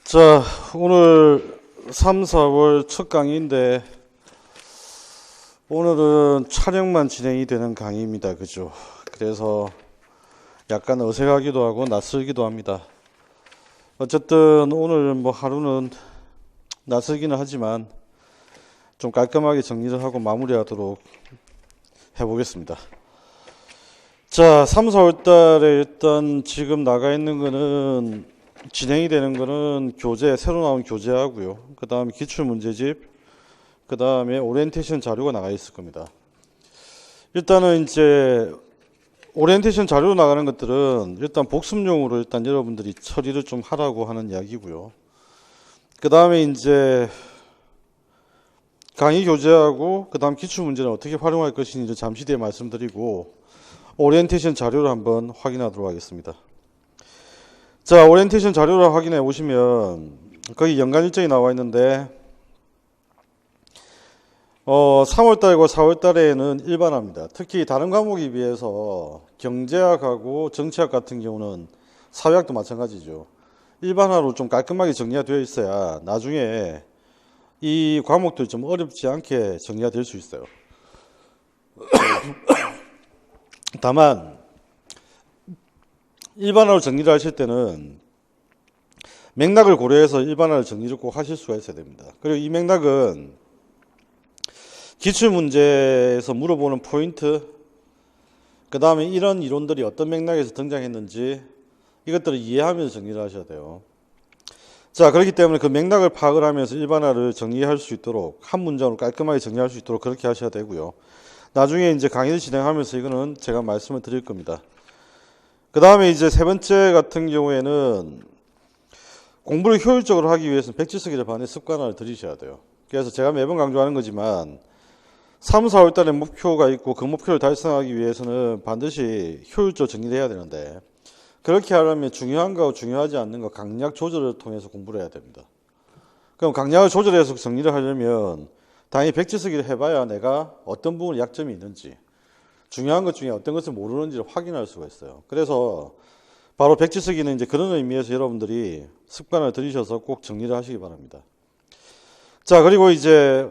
자, 오늘 3, 4월 첫 강의인데 오늘은 촬영만 진행이 되는 강의입니다. 그죠? 그래서 약간 어색하기도 하고 낯설기도 합니다. 어쨌든 오늘 뭐 하루는 낯설기는 하지만 좀 깔끔하게 정리를 하고 마무리하도록 해보겠습니다. 자, 3, 4월 달에 일단 지금 나가 있는 거는 진행이 되는 거는 교재, 새로 나온 교재하고요. 그 다음에 기출문제집, 그 다음에 오리엔테이션 자료가 나가 있을 겁니다. 일단은 이제 오리엔테이션 자료로 나가는 것들은 일단 복습용으로 일단 여러분들이 처리를 좀 하라고 하는 이야기고요. 그 다음에 이제 강의 교재하고 그 다음 기출문제는 어떻게 활용할 것인지 잠시 뒤에 말씀드리고 오리엔테이션 자료를 한번 확인하도록 하겠습니다. 자, 오리엔테이션 자료를 확인해 보시면 거기 연간 일정이 나와 있는데 3월달과 4월달에는 일반화입니다. 특히 다른 과목에 비해서 경제학하고 정치학 같은 경우는 사회학도 마찬가지죠. 일반화로 좀 깔끔하게 정리가 되어 있어야 나중에 이 과목들이 좀 어렵지 않게 정리가 될 수 있어요. 다만 일반화로 정리를 하실 때는 맥락을 고려해서 일반화를 정리를 꼭 하실 수가 있어야 됩니다. 그리고 이 맥락은 기출문제에서 물어보는 포인트, 그 다음에 이런 이론들이 어떤 맥락에서 등장했는지 이것들을 이해하면서 정리를 하셔야 돼요. 자, 그렇기 때문에 그 맥락을 파악을 하면서 일반화를 정리할 수 있도록 한 문장으로 깔끔하게 정리할 수 있도록 그렇게 하셔야 되고요. 나중에 이제 강의를 진행하면서 이거는 제가 말씀을 드릴 겁니다. 그 다음에 이제 세 번째 같은 경우에는 공부를 효율적으로 하기 위해서는 백지 쓰기를 반의 습관화를 들이셔야 돼요. 그래서 제가 매번 강조하는 거지만 3, 4월 달에 목표가 있고 그 목표를 달성하기 위해서는 반드시 효율적으로 정리를 해야 되는데 그렇게 하려면 중요한 거하고 중요하지 않는 거 강약 조절을 통해서 공부를 해야 됩니다. 그럼 강약을 조절해서 정리를 하려면 당연히 백지 쓰기를 해봐야 내가 어떤 부분에 약점이 있는지 중요한 것 중에 어떤 것을 모르는지를 확인할 수가 있어요. 그래서 바로 백지 쓰기는 이제 그런 의미에서 여러분들이 습관을 들이셔서 꼭 정리를 하시기 바랍니다. 자, 그리고 이제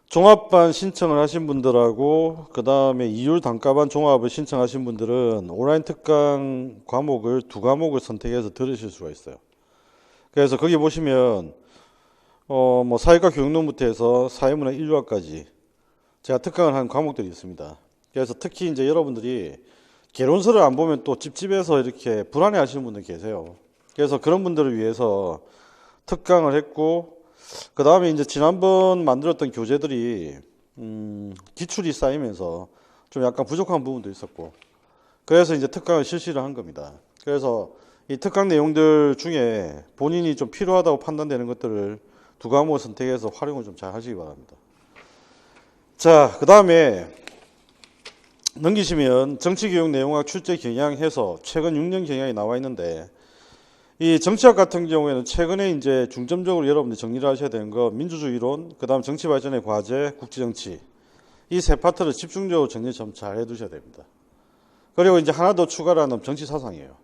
종합반 신청을 하신 분들하고 그 다음에 이율 단과반 종합을 신청하신 분들은 온라인 특강 과목을 두 과목을 선택해서 들으실 수가 있어요. 그래서 거기 보시면 뭐 사회과 교육론부터 해서 사회문화 인류학까지 제가 특강을 한 과목들이 있습니다. 그래서 특히 이제 여러분들이 개론서를 안 보면 또 찝찝해서 이렇게 불안해 하시는 분들 계세요. 그래서 그런 분들을 위해서 특강을 했고, 그 다음에 이제 지난번 만들었던 교재들이, 기출이 쌓이면서 좀 약간 부족한 부분도 있었고, 그래서 이제 특강을 실시를 한 겁니다. 그래서 이 특강 내용들 중에 본인이 좀 필요하다고 판단되는 것들을 두 과목을 선택해서 활용을 좀 잘 하시기 바랍니다. 자, 그 다음에 넘기시면 정치교육 내용학 출제 경향 해서 최근 6년 경향이 나와 있는데 이 정치학 같은 경우에는 최근에 이제 중점적으로 여러분들 정리를 하셔야 되는 거 민주주의론, 그 다음 정치발전의 과제, 국제정치 이 세 파트를 집중적으로 정리 좀 잘 해두셔야 됩니다. 그리고 이제 하나 더 추가를 하면 정치사상이에요.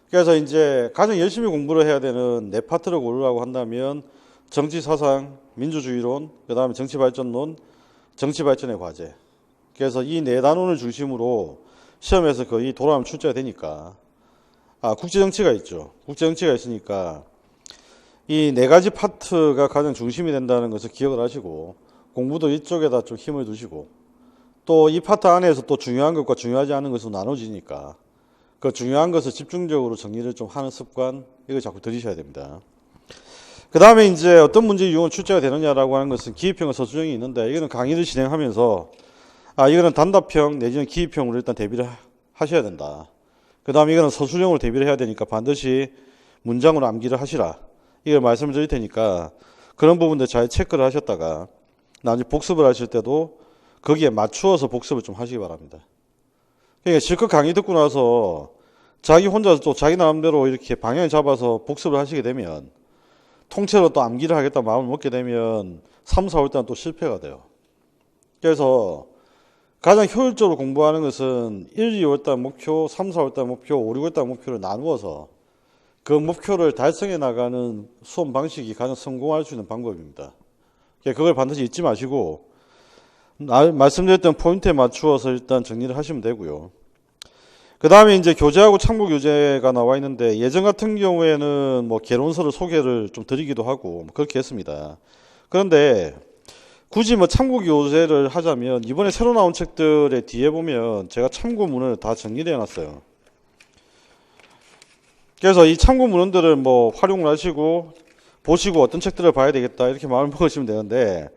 그래서 이제 가장 열심히 공부를 해야 되는 네 파트를 고르라고 한다면 정치사상, 민주주의론, 그 다음에 정치발전론, 정치발전의 과제. 그래서 이 네 단원을 중심으로 시험에서 거의 돌아오면 출제가 되니까 국제정치가 있죠. 국제정치가 있으니까 이 네 가지 파트가 가장 중심이 된다는 것을 기억을 하시고 공부도 이쪽에다 좀 힘을 두시고 또 이 파트 안에서 또 중요한 것과 중요하지 않은 것으로 나눠지니까 그 중요한 것을 집중적으로 정리를 좀 하는 습관 이걸 자꾸 들이셔야 됩니다. 그 다음에 이제 어떤 문제 유형은 출제가 되느냐라고 하는 것은 기입형과 서술형이 있는데 이거는 강의를 진행하면서 이거는 단답형 내지는 기입형으로 일단 대비를 하셔야 된다. 그 다음에 이거는 서술형으로 대비를 해야 되니까 반드시 문장으로 암기를 하시라. 이걸 말씀을 드릴 테니까 그런 부분들 잘 체크를 하셨다가 나중에 복습을 하실 때도 거기에 맞추어서 복습을 좀 하시기 바랍니다. 그러니까 실컷 강의 듣고 나서 자기 혼자서 또 자기 나름대로 이렇게 방향을 잡아서 복습을 하시게 되면 통째로 또 암기를 하겠다 마음을 먹게 되면 3, 4월 때는 또 실패가 돼요. 그래서 가장 효율적으로 공부하는 것은 1, 2월달 목표, 3, 4월달 목표, 5, 6월달 목표를 나누어서 그 목표를 달성해 나가는 수험 방식이 가장 성공할 수 있는 방법입니다. 그걸 반드시 잊지 마시고 말씀드렸던 포인트에 맞추어서 일단 정리를 하시면 되고요. 그 다음에 이제 교재하고 참고 교재가 나와 있는데 예전 같은 경우에는 뭐 개론서를 소개를 좀 드리기도 하고 그렇게 했습니다. 그런데 굳이 뭐 참고 교재를 하자면 이번에 새로 나온 책들의 뒤에 보면 제가 참고문을 다 정리를 해놨어요. 그래서 이 참고문들을 뭐 활용을 하시고 보시고 어떤 책들을 봐야 되겠다 이렇게 마음을 먹으시면 되는데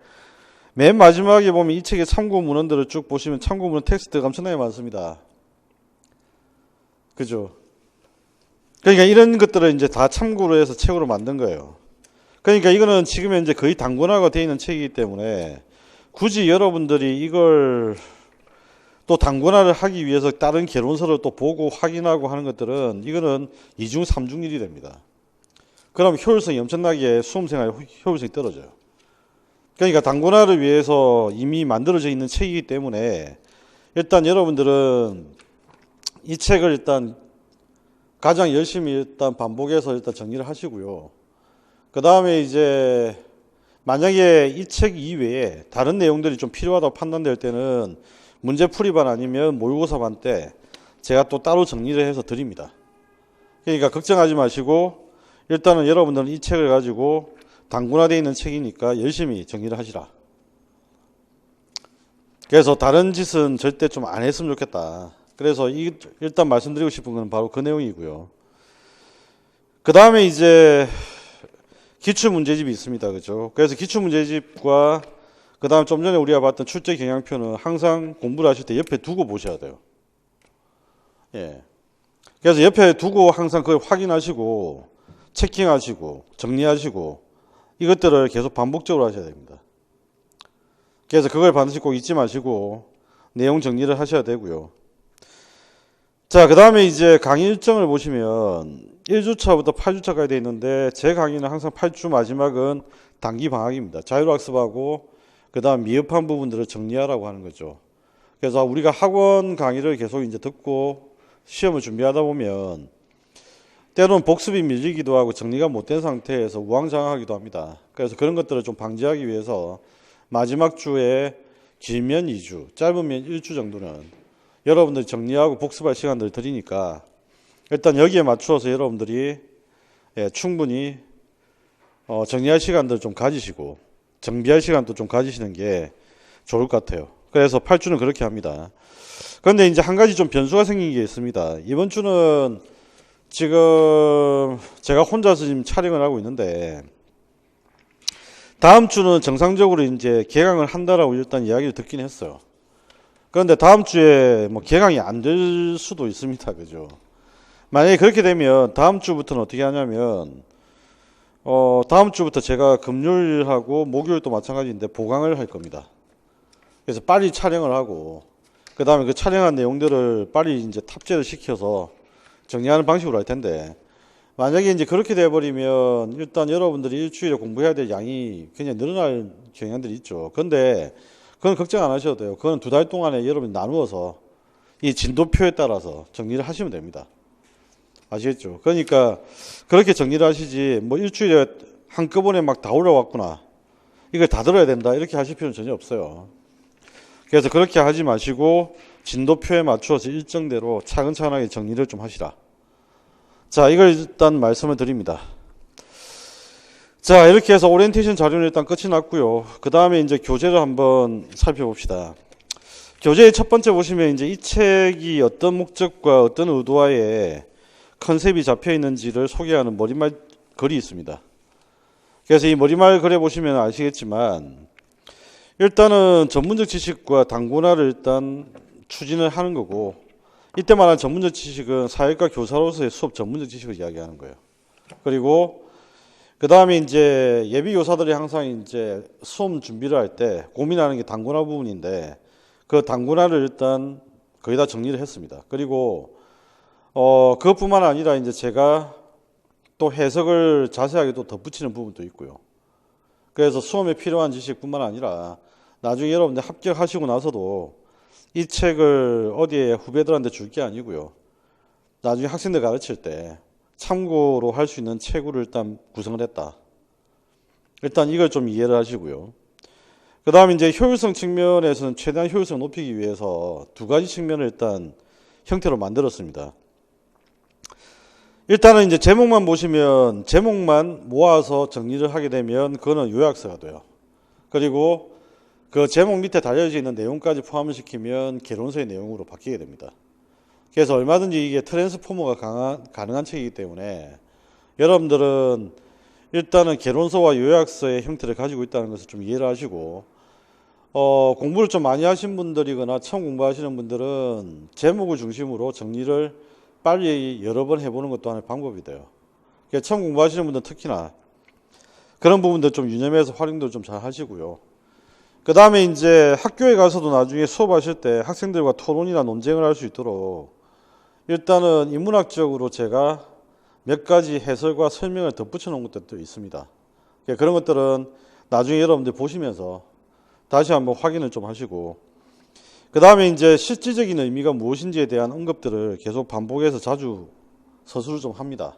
맨 마지막에 보면 이 책의 참고문헌들을 쭉 보시면 참고문헌 텍스트가 엄청나게 많습니다. 그죠? 그러니까 이런 것들을 이제 다 참고로 해서 책으로 만든 거예요. 그러니까 이거는 지금 현재 거의 단권화가 되어 있는 책이기 때문에 굳이 여러분들이 이걸 또 단권화를 하기 위해서 다른 개론서를 또 보고 확인하고 하는 것들은 이거는 2중 3중 일이 됩니다. 그럼 효율성이 엄청나게 수험생활 효율성이 떨어져요. 그러니까 단권화를 위해서 이미 만들어져 있는 책이기 때문에 일단 여러분들은 이 책을 일단 가장 열심히 일단 반복해서 일단 정리를 하시고요. 그 다음에 이제 만약에 이 책 이외에 다른 내용들이 좀 필요하다고 판단될 때는 문제풀이반 아니면 모의고사반 때 제가 또 따로 정리를 해서 드립니다. 그러니까 걱정하지 마시고 일단은 여러분들은 이 책을 가지고 단권화되어 있는 책이니까 열심히 정리를 하시라. 그래서 다른 짓은 절대 좀 안 했으면 좋겠다. 그래서 일단 말씀드리고 싶은 건 바로 그 내용이고요. 그 다음에 이제 기출문제집이 있습니다. 그죠? 그래서 기출문제집과 그 다음 좀 전에 우리가 봤던 출제 경향표는 항상 공부를 하실 때 옆에 두고 보셔야 돼요. 예. 그래서 옆에 두고 항상 그걸 확인하시고 체킹하시고 정리하시고 이것들을 계속 반복적으로 하셔야 됩니다. 그래서 그걸 반드시 꼭 잊지 마시고 내용 정리를 하셔야 되고요. 자, 그 다음에 이제 강의 일정을 보시면 1주차부터 8주차까지 되어 있는데 제 강의는 항상 8주 마지막은 단기 방학입니다. 자율학습하고 그 다음 미흡한 부분들을 정리하라고 하는 거죠. 그래서 우리가 학원 강의를 계속 이제 듣고 시험을 준비하다 보면 때로는 복습이 밀리기도 하고 정리가 못된 상태에서 우왕좌왕하기도 합니다. 그래서 그런 것들을 좀 방지하기 위해서 마지막 주에 길면 2주, 짧으면 1주 정도는 여러분들이 정리하고 복습할 시간들을 드리니까 일단 여기에 맞추어서 여러분들이 충분히 정리할 시간들을 좀 가지시고 정비할 시간도 좀 가지시는 게 좋을 것 같아요. 그래서 8주는 그렇게 합니다. 그런데 이제 한 가지 좀 변수가 생긴 게 있습니다. 이번 주는 지금 제가 혼자서 지금 촬영을 하고 있는데 다음 주는 정상적으로 이제 개강을 한다라고 일단 이야기를 듣긴 했어요. 그런데 다음 주에 뭐 개강이 안 될 수도 있습니다. 그죠? 만약에 그렇게 되면 다음 주부터는 어떻게 하냐면 다음 주부터 제가 금요일하고 목요일도 마찬가지인데 보강을 할 겁니다. 그래서 빨리 촬영을 하고 그 다음에 그 촬영한 내용들을 빨리 이제 탑재를 시켜서 정리하는 방식으로 할 텐데 만약에 이제 그렇게 돼버리면 일단 여러분들이 일주일에 공부해야 될 양이 굉장히 늘어날 경향들이 있죠. 그런데 그건 걱정 안 하셔도 돼요. 그건 2달 동안에 여러분이 나누어서 이 진도표에 따라서 정리를 하시면 됩니다. 아시겠죠? 그러니까 그렇게 정리를 하시지 뭐 일주일에 한꺼번에 막 다 올라왔구나 이걸 다 들어야 된다 이렇게 하실 필요는 전혀 없어요. 그래서 그렇게 하지 마시고 진도표에 맞추어서 일정대로 차근차근하게 정리를 좀 하시라. 자, 이걸 일단 말씀을 드립니다. 자, 이렇게 해서 오리엔테이션 자료는 일단 끝이 났고요. 그 다음에 이제 교재를 한번 살펴봅시다. 교재의 첫 번째 보시면 이제 이 책이 어떤 목적과 어떤 의도하에 컨셉이 잡혀 있는지를 소개하는 머리말 글이 있습니다. 그래서 이 머리말 글에 보시면 아시겠지만 일단은 전문적 지식과 단권화를 일단 추진을 하는 거고 이때 말하는 전문적 지식은 사회과 교사로서의 수업 전문적 지식을 이야기하는 거예요. 그리고 그 다음에 이제 예비 교사들이 항상 이제 수험 준비를 할 때 고민하는 게 단권화 부분인데 그 단권화를 일단 거의 다 정리를 했습니다. 그리고 그것뿐만 아니라 이제 제가 또 해석을 자세하게 또 덧붙이는 부분도 있고요. 그래서 수험에 필요한 지식뿐만 아니라 나중에 여러분들 합격하시고 나서도 이 책을 어디에 후배들한테 줄 게 아니고요. 나중에 학생들 가르칠 때 참고로 할 수 있는 체구를 일단 구성을 했다. 일단 이걸 좀 이해를 하시고요. 그 다음에 이제 효율성 측면에서는 최대한 효율성을 높이기 위해서 두 가지 측면을 일단 형태로 만들었습니다. 일단은 이제 제목만 보시면 제목만 모아서 정리를 하게 되면 그거는 요약서가 돼요. 그리고 그 제목 밑에 달려져 있는 내용까지 포함을 시키면 개론서의 내용으로 바뀌게 됩니다. 그래서 얼마든지 이게 트랜스포머가 가능한 책이기 때문에 여러분들은 일단은 개론서와 요약서의 형태를 가지고 있다는 것을 좀 이해를 하시고 공부를 좀 많이 하신 분들이거나 처음 공부하시는 분들은 제목을 중심으로 정리를 빨리 여러 번 해보는 것도 하나의 방법이 돼요. 그러니까 처음 공부하시는 분들은 특히나 그런 부분들 좀 유념해서 활용도 좀 잘 하시고요. 그 다음에 이제 학교에 가서도 나중에 수업하실 때 학생들과 토론이나 논쟁을 할 수 있도록 일단은 인문학적으로 제가 몇 가지 해설과 설명을 덧붙여 놓은 것들도 있습니다. 그런 것들은 나중에 여러분들 보시면서 다시 한번 확인을 좀 하시고 그 다음에 이제 실질적인 의미가 무엇인지에 대한 언급들을 계속 반복해서 자주 서술을 좀 합니다.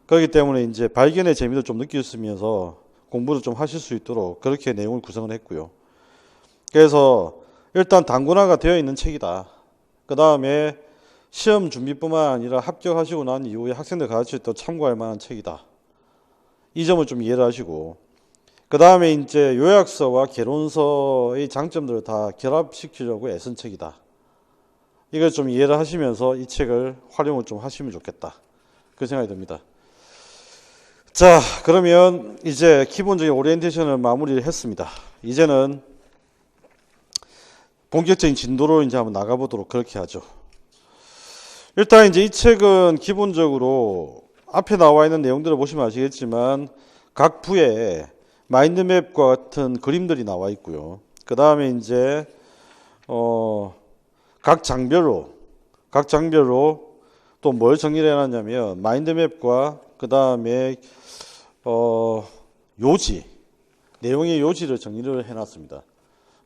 그렇기 때문에 이제 발견의 재미를 좀 느끼시면서 공부를 좀 하실 수 있도록 그렇게 내용을 구성을 했고요. 그래서 일단 단권화가 되어 있는 책이다. 그 다음에 시험 준비뿐만 아니라 합격하시고 난 이후에 학생들 가르칠 때 참고할 만한 책이다. 이 점을 좀 이해를 하시고 그 다음에 이제 요약서와 개론서의 장점들을 다 결합시키려고 애쓴 책이다. 이걸 좀 이해를 하시면서 이 책을 활용을 좀 하시면 좋겠다. 그 생각이 듭니다. 자, 그러면 이제 기본적인 오리엔테이션을 마무리를 했습니다. 이제는 본격적인 진도로 이제 한번 나가보도록 그렇게 하죠. 일단 이제 이 책은 기본적으로 앞에 나와 있는 내용들을 보시면 아시겠지만 각 부에 마인드맵과 같은 그림들이 나와 있고요. 그 다음에 이제 각 장별로 또 뭘 정리를 해놨냐면 마인드맵과 그 다음에 요지 내용의 요지를 정리를 해놨습니다.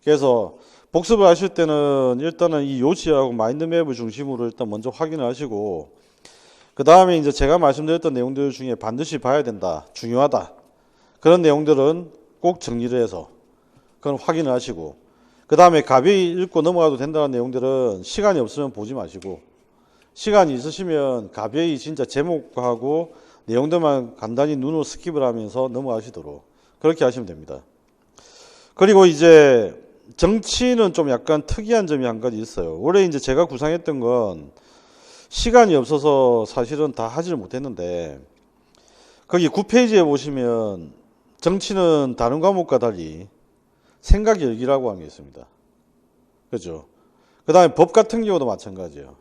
그래서 복습을 하실 때는 일단은 이 요지하고 마인드맵을 중심으로 일단 먼저 확인을 하시고 그 다음에 이제 제가 말씀드렸던 내용들 중에 반드시 봐야 된다, 중요하다 그런 내용들은 꼭 정리를 해서 그건 확인을 하시고 그 다음에 가벼이 읽고 넘어가도 된다는 내용들은 시간이 없으면 보지 마시고 시간이 있으시면 가벼이 진짜 제목하고 내용들만 간단히 눈으로 스킵을 하면서 넘어가시도록 그렇게 하시면 됩니다. 그리고 이제 정치는 좀 약간 특이한 점이 한 가지 있어요. 원래 이제 제가 구상했던 건 시간이 없어서 사실은 다 하지를 못했는데 거기 9페이지에 보시면 정치는 다른 과목과 달리 생각 열기라고 하는 게 있습니다. 그죠? 그 다음에 법 같은 경우도 마찬가지예요.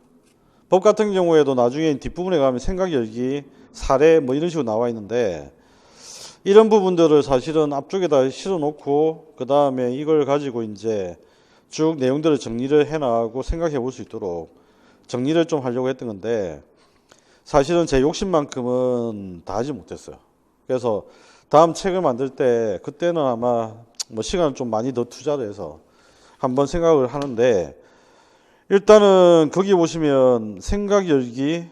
법 같은 경우에도 나중에 뒷부분에 가면 생각 열기, 사례 뭐 이런 식으로 나와 있는데 이런 부분들을 사실은 앞쪽에다 실어 놓고 그 다음에 이걸 가지고 이제 쭉 내용들을 정리를 해 나가고 생각해 볼 수 있도록 정리를 좀 하려고 했던 건데 사실은 제 욕심만큼은 다 하지 못했어요. 그래서 다음 책을 만들 때 그때는 아마 뭐 시간을 좀 많이 더 투자를 해서 한번 생각을 하는데 일단은 거기 보시면 생각 열기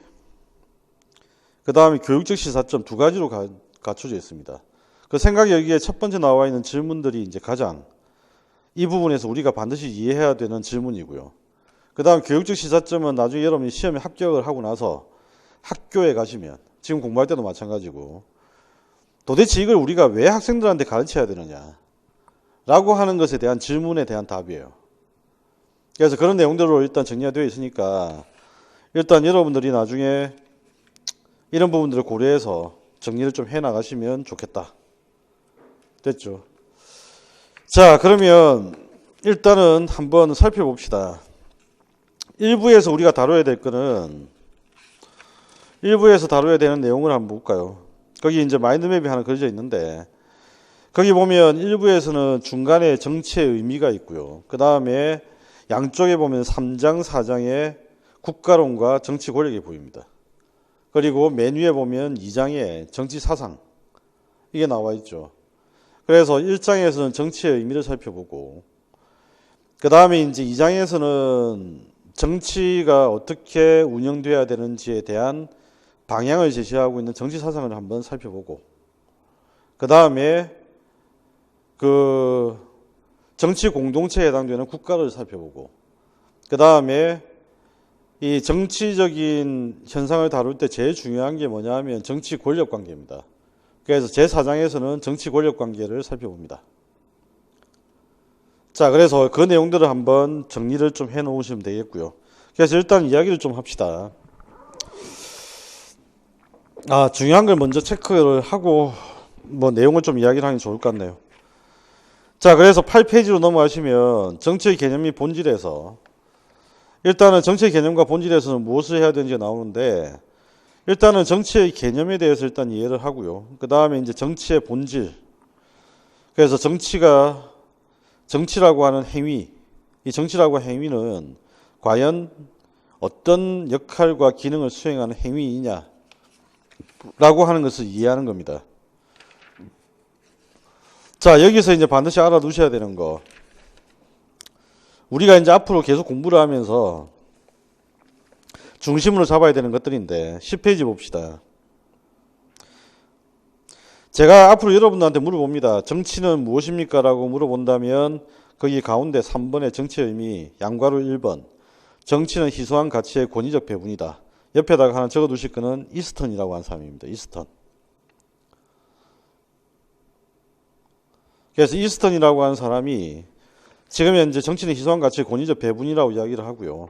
그 다음에 교육적 시사점 두 가지로 갖춰져 있습니다. 그 생각 열기에 첫 번째 나와 있는 질문들이 이제 가장 이 부분에서 우리가 반드시 이해해야 되는 질문이고요. 그 다음 교육적 시사점은 나중에 여러분이 시험에 합격을 하고 나서 학교에 가시면 지금 공부할 때도 마찬가지고 도대체 이걸 우리가 왜 학생들한테 가르쳐야 되느냐 라고 하는 것에 대한 질문에 대한 답이에요. 그래서 그런 내용들로 일단 정리가 되어 있으니까 일단 여러분들이 나중에 이런 부분들을 고려해서 정리를 좀 해나가시면 좋겠다. 됐죠? 자, 그러면 일단은 한번 살펴봅시다. 1부에서 우리가 다뤄야 될 거는 1부에서 다뤄야 되는 내용을 한번 볼까요? 거기 이제 마인드맵이 하나 그려져 있는데 거기 보면 1부에서는 중간에 정치의 의미가 있고요. 그 다음에 양쪽에 보면 3장, 4장의 국가론과 정치 권력이 보입니다. 그리고 맨 위에 보면 2장의 정치 사상 이게 나와 있죠. 그래서 1장에서는 정치의 의미를 살펴보고 그 다음에 이제 2장에서는 정치가 어떻게 운영돼야 되는지에 대한 방향을 제시하고 있는 정치 사상을 한번 살펴보고, 그 다음에 그 정치 공동체에 해당되는 국가를 살펴보고, 그 다음에 이 정치적인 현상을 다룰 때 제일 중요한 게 뭐냐 하면 정치 권력 관계입니다. 그래서 제4장에서는 정치 권력 관계를 살펴봅니다. 자, 그래서 그 내용들을 한번 정리를 좀 해 놓으시면 되겠고요. 그래서 일단 이야기를 좀 합시다. 중요한 걸 먼저 체크를 하고 뭐 내용을 좀 이야기를 하는 게 좋을 것 같네요. 자, 그래서 8페이지로 넘어가시면 정치의 개념 및 본질에서 일단은 정치의 개념과 본질에서는 무엇을 해야 되는지 나오는데, 일단은 정치의 개념에 대해서 일단 이해를 하고요. 그 다음에 이제 정치의 본질. 그래서 정치라고 하는 행위, 이 정치라고 하는 행위는 과연 어떤 역할과 기능을 수행하는 행위이냐 라고 하는 것을 이해하는 겁니다. 자, 여기서 이제 반드시 알아두셔야 되는 거, 우리가 이제 앞으로 계속 공부를 하면서 중심으로 잡아야 되는 것들인데, 10페이지 봅시다. 제가 앞으로 여러분들한테 물어봅니다. 정치는 무엇입니까? 라고 물어본다면 거기 가운데 3번의 정치의 의미, 양괄호 1번, 정치는 희소한 가치의 권위적 배분이다. 옆에다가 하나 적어두실 거는 이스턴이라고 하는 사람입니다. 이스턴. 그래서 이스턴이라고 하는 사람이 지금 현재 정치는 희소한 가치의 권위적 배분이라고 이야기를 하고요.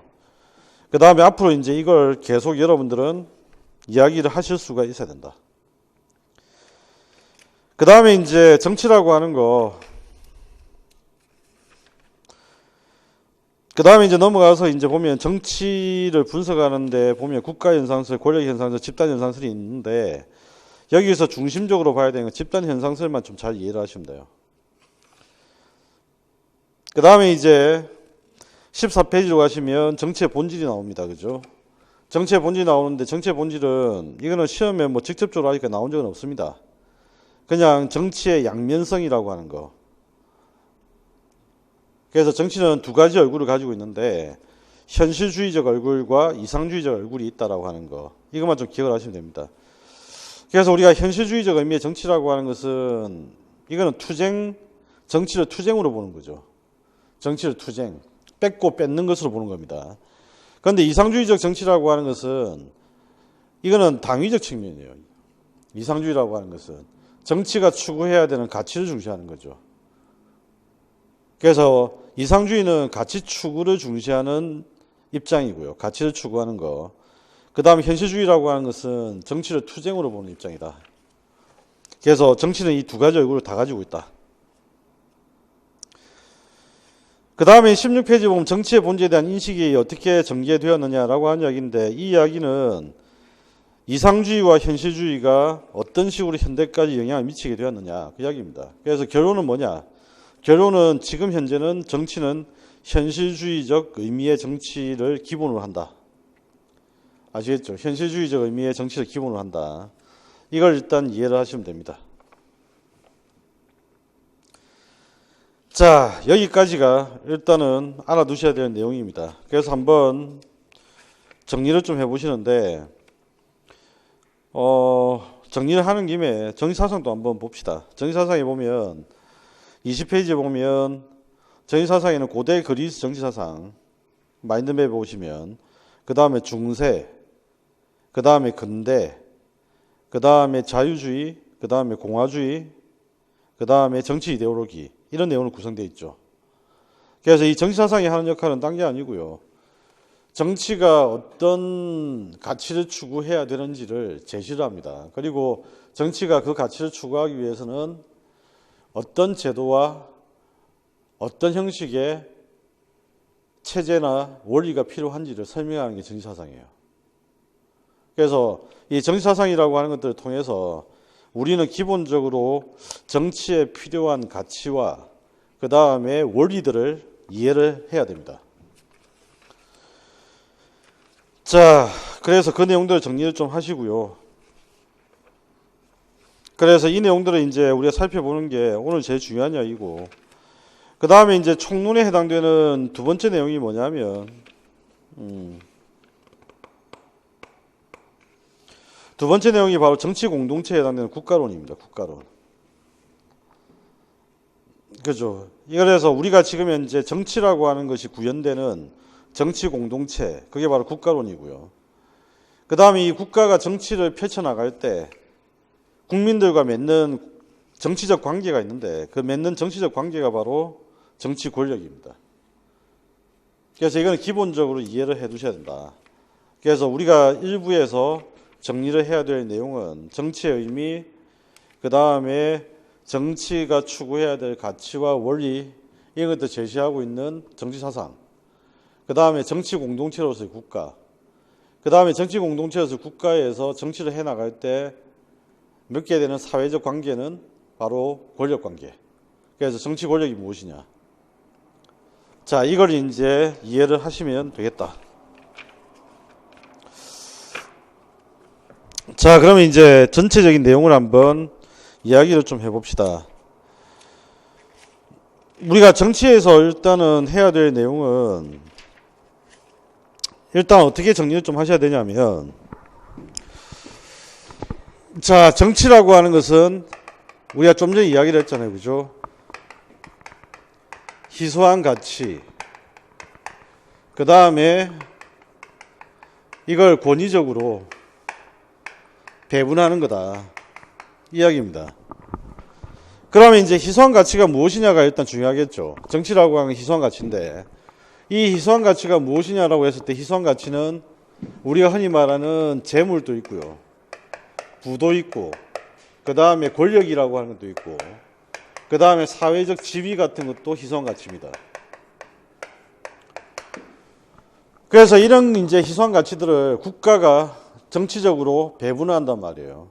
그 다음에 앞으로 이제 이걸 계속 여러분들은 이야기를 하실 수가 있어야 된다. 그 다음에 이제 정치라고 하는 거, 그 다음에 이제 넘어가서 이제 보면 정치를 분석하는데 보면 국가현상설, 권력현상설, 집단현상설이 있는데, 여기서 중심적으로 봐야 되는 건 집단현상설만 좀 잘 이해를 하시면 돼요. 그 다음에 이제 14페이지로 가시면 정치의 본질이 나옵니다. 그죠? 정치의 본질이 나오는데, 정치의 본질은 이거는 시험에 뭐 직접적으로 하니까 나온 적은 없습니다. 그냥 정치의 양면성이라고 하는 거. 그래서 정치는 두 가지 얼굴을 가지고 있는데, 현실주의적 얼굴과 이상주의적 얼굴이 있다라고 하는 거. 이것만 좀 기억을 하시면 됩니다. 그래서 우리가 현실주의적 의미의 정치라고 하는 것은, 이거는 정치를 투쟁으로 보는 거죠. 정치를 투쟁, 뺏고 뺏는 것으로 보는 겁니다. 그런데 이상주의적 정치라고 하는 것은, 이거는 당위적 측면이에요. 이상주의라고 하는 것은 정치가 추구해야 되는 가치를 중시하는 거죠. 그래서 이상주의는 가치 추구를 중시하는 입장이고요. 가치를 추구하는 거. 그 다음에 현실주의라고 하는 것은 정치를 투쟁으로 보는 입장이다. 그래서 정치는 이 두 가지 얼굴을 다 가지고 있다. 그 다음에 16페이지 보면 정치의 본질에 대한 인식이 어떻게 전개되었느냐라고 하는 이야기인데, 이 이야기는 이상주의와 현실주의가 어떤 식으로 현대까지 영향을 미치게 되었느냐, 그 이야기입니다. 그래서 결론은 뭐냐? 결론은 지금 현재는 정치는 현실주의적 의미의 정치를 기본으로 한다. 아시겠죠? 현실주의적 의미의 정치를 기본으로 한다. 이걸 일단 이해를 하시면 됩니다. 자, 여기까지가 일단은 알아두셔야 되는 내용입니다. 그래서 한번 정리를 좀 해보시는데, 정리를 하는 김에 정치사상도 한번 봅시다. 정치사상에 보면 20페이지에 보면 정치사상에는 고대 그리스 정치사상 마인드맵에 보시면, 그 다음에 중세, 그 다음에 근대, 그 다음에 자유주의, 그 다음에 공화주의, 그 다음에 정치 이데올로기, 이런 내용으로 구성되어 있죠. 그래서 이 정치사상이 하는 역할은 딴 게 아니고요. 정치가 어떤 가치를 추구해야 되는지를 제시를 합니다. 그리고 정치가 그 가치를 추구하기 위해서는 어떤 제도와 어떤 형식의 체제나 원리가 필요한지를 설명하는 게 정치사상이에요. 그래서 이 정치사상이라고 하는 것들을 통해서 우리는 기본적으로 정치에 필요한 가치와 그 다음에 원리들을 이해를 해야 됩니다. 자, 그래서 그 내용들을 정리를 좀 하시고요. 그래서 이 내용들을 이제 우리가 살펴보는 게 오늘 제일 중요한 이야기고, 그 다음에 이제 총론에 해당되는 두 번째 내용이 뭐냐면, 두 번째 내용이 바로 정치 공동체에 해당되는 국가론입니다. 국가론. 그죠. 그래서 우리가 지금 현재 정치라고 하는 것이 구현되는 정치 공동체, 그게 바로 국가론이고요. 그 다음에 이 국가가 정치를 펼쳐나갈 때 국민들과 맺는 정치적 관계가 있는데 그 맺는 정치적 관계가 바로 정치 권력입니다. 그래서 이거는 기본적으로 이해를 해 두셔야 된다. 그래서 우리가 일부에서 정리를 해야 될 내용은 정치의 의미, 그 다음에 정치가 추구해야 될 가치와 원리, 이런 것들 제시하고 있는 정치 사상, 그 다음에 정치 공동체로서의 국가, 그 다음에 정치 공동체로서 국가에서 정치를 해나갈 때 맺게 되는 사회적 관계는 바로 권력 관계. 그래서 정치 권력이 무엇이냐. 자, 이걸 이제 이해를 하시면 되겠다. 자, 그러면 이제 전체적인 내용을 한번 이야기를 좀 해봅시다. 우리가 정치에서 일단은 해야 될 내용은 일단 어떻게 정리를 좀 하셔야 되냐면, 자, 정치라고 하는 것은 우리가 좀 전에 이야기를 했잖아요. 그죠? 희소한 가치, 그 다음에 이걸 권위적으로 배분하는 거다. 이야기입니다. 그러면 이제 희소한 가치가 무엇이냐가 일단 중요하겠죠. 정치라고 하는 희소한 가치인데, 이 희소한 가치가 무엇이냐라고 했을 때 희소한 가치는 우리가 흔히 말하는 재물도 있고요. 부도 있고, 그 다음에 권력이라고 하는 것도 있고, 그 다음에 사회적 지위 같은 것도 희소한 가치입니다. 그래서 이런 이제 희소한 가치들을 국가가 정치적으로 배분을 한단 말이에요.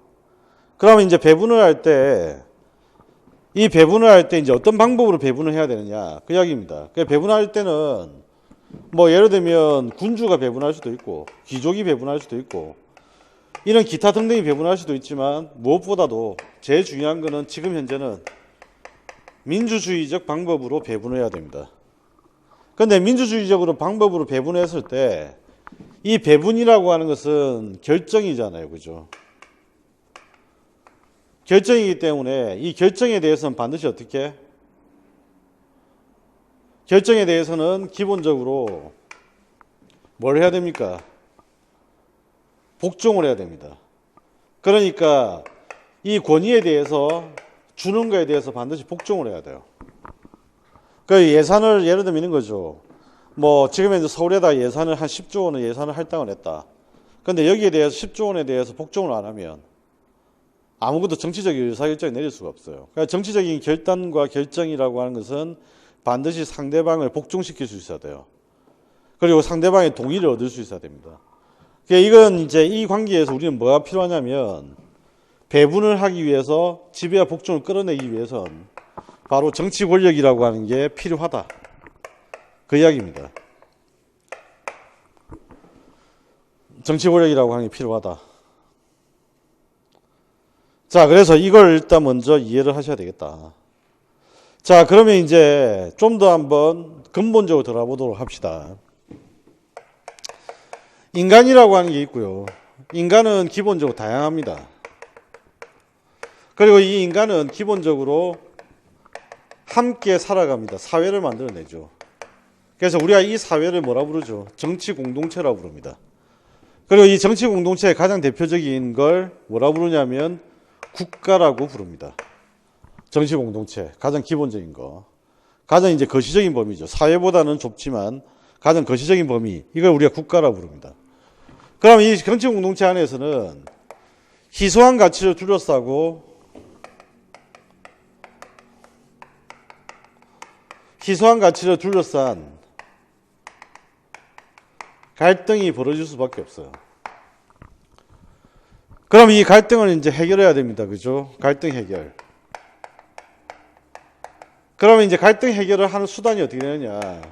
그러면 이제 배분을 할 때, 이 배분을 할 때 이제 어떤 방법으로 배분을 해야 되느냐, 그 이야기입니다. 그 배분할 때는 뭐 예를 들면 군주가 배분할 수도 있고, 귀족이 배분할 수도 있고, 이런 기타 등등이 배분할 수도 있지만 무엇보다도 제일 중요한 거는 지금 현재는 민주주의적 방법으로 배분을 해야 됩니다. 그런데 민주주의적으로 방법으로 배분했을 때 이 배분이라고 하는 것은 결정이잖아요. 그죠? 결정이기 때문에 이 결정에 대해서는 반드시 어떻게? 결정에 대해서는 기본적으로 뭘 해야 됩니까? 복종을 해야 됩니다. 그러니까 이 권위에 대해서 주는 거에 대해서 반드시 복종을 해야 돼요. 그 예산을 예를 들면 이런 거죠. 뭐 지금 현재 서울에다 예산을 한 10조 원의 예산을 할당을 했다. 그런데 여기에 대해서 10조 원에 대해서 복종을 안 하면 아무것도 정치적인 의사결정을 내릴 수가 없어요. 그러니까 정치적인 결단과 결정이라고 하는 것은 반드시 상대방을 복종시킬 수 있어야 돼요. 그리고 상대방의 동의를 얻을 수 있어야 됩니다. 그러니까 이건 이제 이 관계에서 우리는 뭐가 필요하냐면 배분을 하기 위해서 지배와 복종을 끌어내기 위해선 바로 정치 권력이라고 하는 게 필요하다. 그 이야기입니다. 정치 권력이라고 하는 게 필요하다. 자, 그래서 이걸 일단 먼저 이해를 하셔야 되겠다. 자, 그러면 이제 좀 더 한번 근본적으로 들어보도록 합시다. 인간이라고 하는 게 있고요. 인간은 기본적으로 다양합니다. 그리고 이 인간은 기본적으로 함께 살아갑니다. 사회를 만들어내죠. 그래서 우리가 이 사회를 뭐라 부르죠? 정치 공동체라고 부릅니다. 그리고 이 정치 공동체의 가장 대표적인 걸 뭐라 부르냐면 국가라고 부릅니다. 정치 공동체 가장 기본적인 거, 가장 이제 거시적인 범위죠. 사회보다는 좁지만 가장 거시적인 범위, 이걸 우리가 국가라고 부릅니다. 그럼 이 정치 공동체 안에서는 희소한 가치를 둘러싸고 희소한 가치를 둘러싼 갈등이 벌어질 수밖에 없어요. 그럼 이 갈등을 이제 해결해야 됩니다. 그죠? 갈등 해결. 그러면 이제 갈등 해결을 하는 수단이 어떻게 되느냐?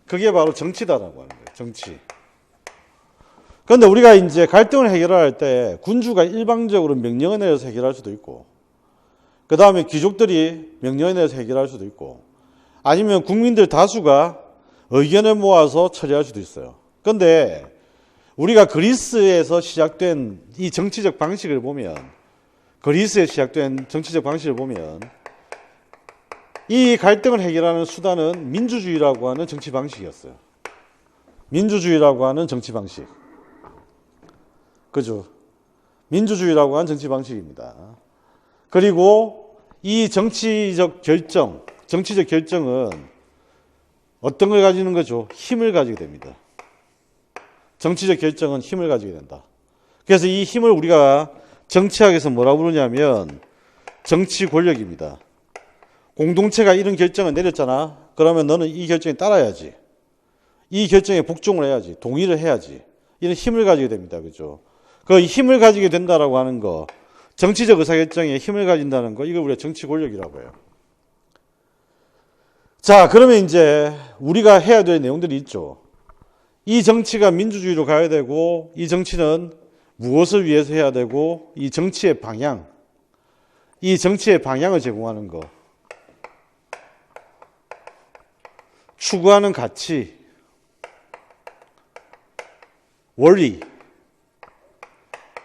그게 바로 정치다라고 하는 거예요. 정치. 그런데 우리가 이제 갈등을 해결할 때 군주가 일방적으로 명령을 내려서 해결할 수도 있고, 그 다음에 귀족들이 명령을 내려서 해결할 수도 있고, 아니면 국민들 다수가 의견을 모아서 처리할 수도 있어요. 그런데 우리가 그리스에서 시작된 이 정치적 방식을 보면, 그리스에 시작된 정치적 방식을 보면 이 갈등을 해결하는 수단은 민주주의라고 하는 정치 방식이었어요. 민주주의라고 하는 정치 방식. 그죠? 민주주의라고 하는 정치 방식입니다. 그리고 이 정치적 결정은 어떤 걸 가지는 거죠? 힘을 가지게 됩니다. 정치적 결정은 힘을 가지게 된다. 그래서 이 힘을 우리가 정치학에서 뭐라고 부르냐면 정치 권력입니다. 공동체가 이런 결정을 내렸잖아. 그러면 너는 이 결정에 따라야지. 이 결정에 복종을 해야지. 동의를 해야지. 이런 힘을 가지게 됩니다. 그죠? 그 힘을 가지게 된다라고 하는 거, 정치적 의사결정에 힘을 가진다는 거, 이걸 우리가 정치 권력이라고 해요. 자, 그러면 이제 우리가 해야 될 내용들이 있죠. 이 정치가 민주주의로 가야 되고, 이 정치는 무엇을 위해서 해야 되고, 이 정치의 방향, 이 정치의 방향을 제공하는 거, 추구하는 가치, 원리,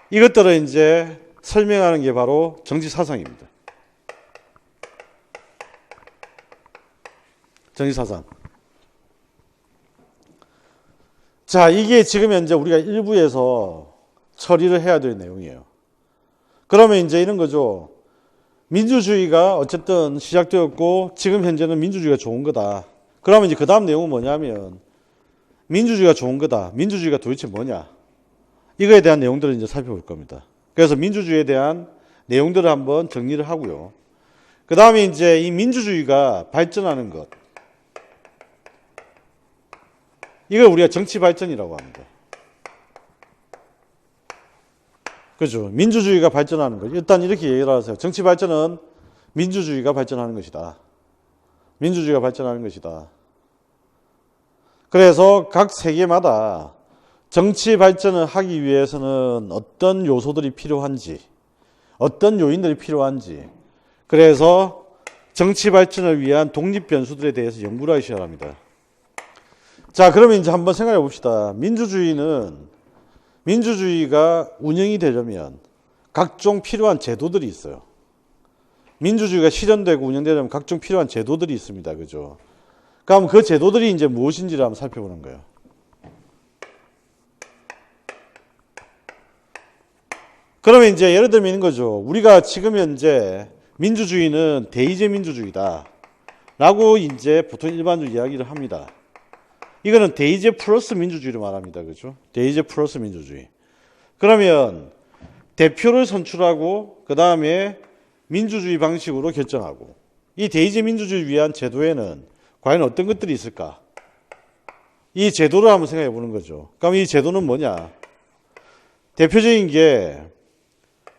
이것들을 이제 설명하는 게 바로 정치 사상입니다. 정치 사상. 자, 이게 지금 현재 우리가 일부에서 처리를 해야 될 내용이에요. 그러면 이제 이런 거죠. 민주주의가 어쨌든 시작되었고 지금 현재는 민주주의가 좋은 거다. 그러면 이제 그 다음 내용은 뭐냐면 민주주의가 좋은 거다. 민주주의가 도대체 뭐냐? 이거에 대한 내용들을 이제 살펴볼 겁니다. 그래서 민주주의에 대한 내용들을 한번 정리를 하고요. 그 다음에 이제 이 민주주의가 발전하는 것. 이걸 우리가 정치 발전이라고 합니다. 그죠? 민주주의가 발전하는 것. 일단 이렇게 얘기를 하세요. 정치 발전은 민주주의가 발전하는 것이다. 민주주의가 발전하는 것이다. 그래서 각 세계마다 정치 발전을 하기 위해서는 어떤 요소들이 필요한지, 어떤 요인들이 필요한지, 그래서 정치 발전을 위한 독립 변수들에 대해서 연구를 하기 시작합니다. 자, 그러면 이제 한번 생각해 봅시다. 민주주의가 운영이 되려면 각종 필요한 제도들이 있어요. 민주주의가 실현되고 운영되려면 각종 필요한 제도들이 있습니다. 그죠? 그럼 그 제도들이 이제 무엇인지를 한번 살펴보는 거예요. 그러면 이제 예를 들면 이런 거죠. 우리가 지금 현재 민주주의는 대의제 민주주의다. 라고 이제 보통 일반적으로 이야기를 합니다. 이거는 대의제 플러스 민주주의를 말합니다. 그죠? 대의제 플러스 민주주의. 그러면 대표를 선출하고 그 다음에 민주주의 방식으로 결정하고 이 대의제 민주주의를 위한 제도에는 과연 어떤 것들이 있을까? 이 제도를 한번 생각해 보는 거죠. 그럼 이 제도는 뭐냐? 대표적인 게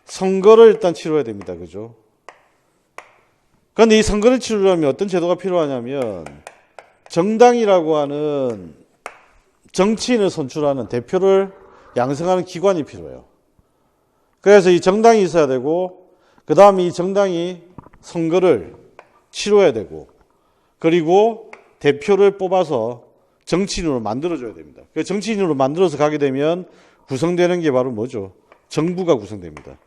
선거를 일단 치러야 됩니다. 그죠? 그런데 이 선거를 치르려면 어떤 제도가 필요하냐면 정당이라고 하는 정치인을 선출하는 대표를 양성하는 기관이 필요해요. 그래서 이 정당이 있어야 되고 그 다음에 이 정당이 선거를 치러야 되고 그리고 대표를 뽑아서 정치인으로 만들어줘야 됩니다. 그 정치인으로 만들어서 가게 되면 구성되는 게 바로 뭐죠? 정부가 구성됩니다.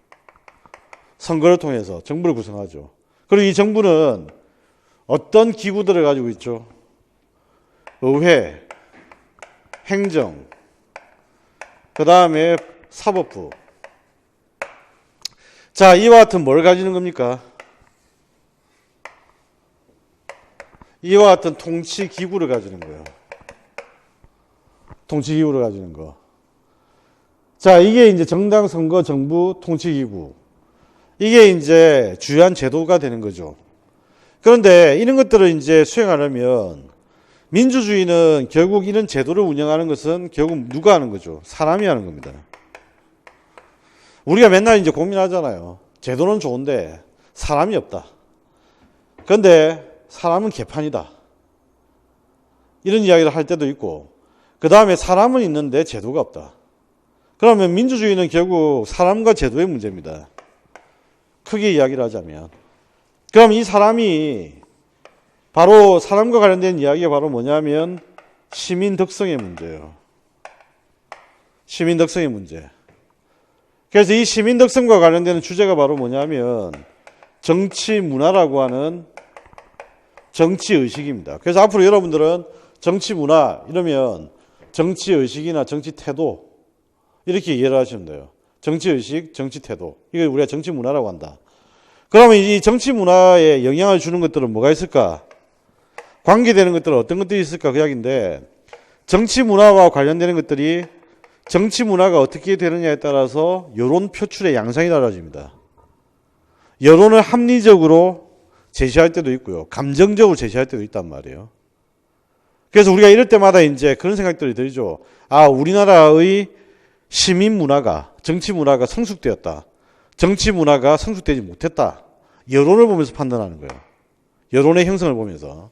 선거를 통해서 정부를 구성하죠. 그리고 이 정부는 어떤 기구들을 가지고 있죠? 의회, 행정, 그 다음에 사법부. 자, 이와 같은 뭘 가지는 겁니까? 이와 같은 통치기구를 가지는 거예요. 통치기구를 가지는 거. 자, 이게 이제 정당, 선거, 정부, 통치기구. 이게 이제 주요한 제도가 되는 거죠. 그런데 이런 것들을 이제 수행하려면 민주주의는 결국 이런 제도를 운영하는 것은 결국 누가 하는 거죠? 사람이 하는 겁니다. 우리가 맨날 이제 고민하잖아요. 제도는 좋은데 사람이 없다. 그런데 사람은 개판이다. 이런 이야기를 할 때도 있고, 그 다음에 사람은 있는데 제도가 없다. 그러면 민주주의는 결국 사람과 제도의 문제입니다. 크게 이야기를 하자면. 그럼 이 사람이 바로 사람과 관련된 이야기가 바로 뭐냐면 시민 덕성의 문제예요. 시민 덕성의 문제. 그래서 이 시민 덕성과 관련되는 주제가 바로 뭐냐면 정치 문화라고 하는 정치 의식입니다. 그래서 앞으로 여러분들은 정치 문화 이러면 정치 의식이나 정치 태도 이렇게 이해를 하시면 돼요. 정치 의식, 정치 태도. 이걸 우리가 정치 문화라고 한다. 그러면 이 정치 문화에 영향을 주는 것들은 뭐가 있을까? 관계되는 것들은 어떤 것들이 있을까? 그 이야기인데 정치 문화와 관련되는 것들이 정치 문화가 어떻게 되느냐에 따라서 여론 표출의 양상이 달라집니다. 여론을 합리적으로 제시할 때도 있고요. 감정적으로 제시할 때도 있단 말이에요. 그래서 우리가 이럴 때마다 이제 그런 생각들이 들죠. 아, 우리나라의 시민 문화가, 정치 문화가 성숙되었다. 정치 문화가 성숙되지 못했다. 여론을 보면서 판단하는 거예요. 여론의 형성을 보면서.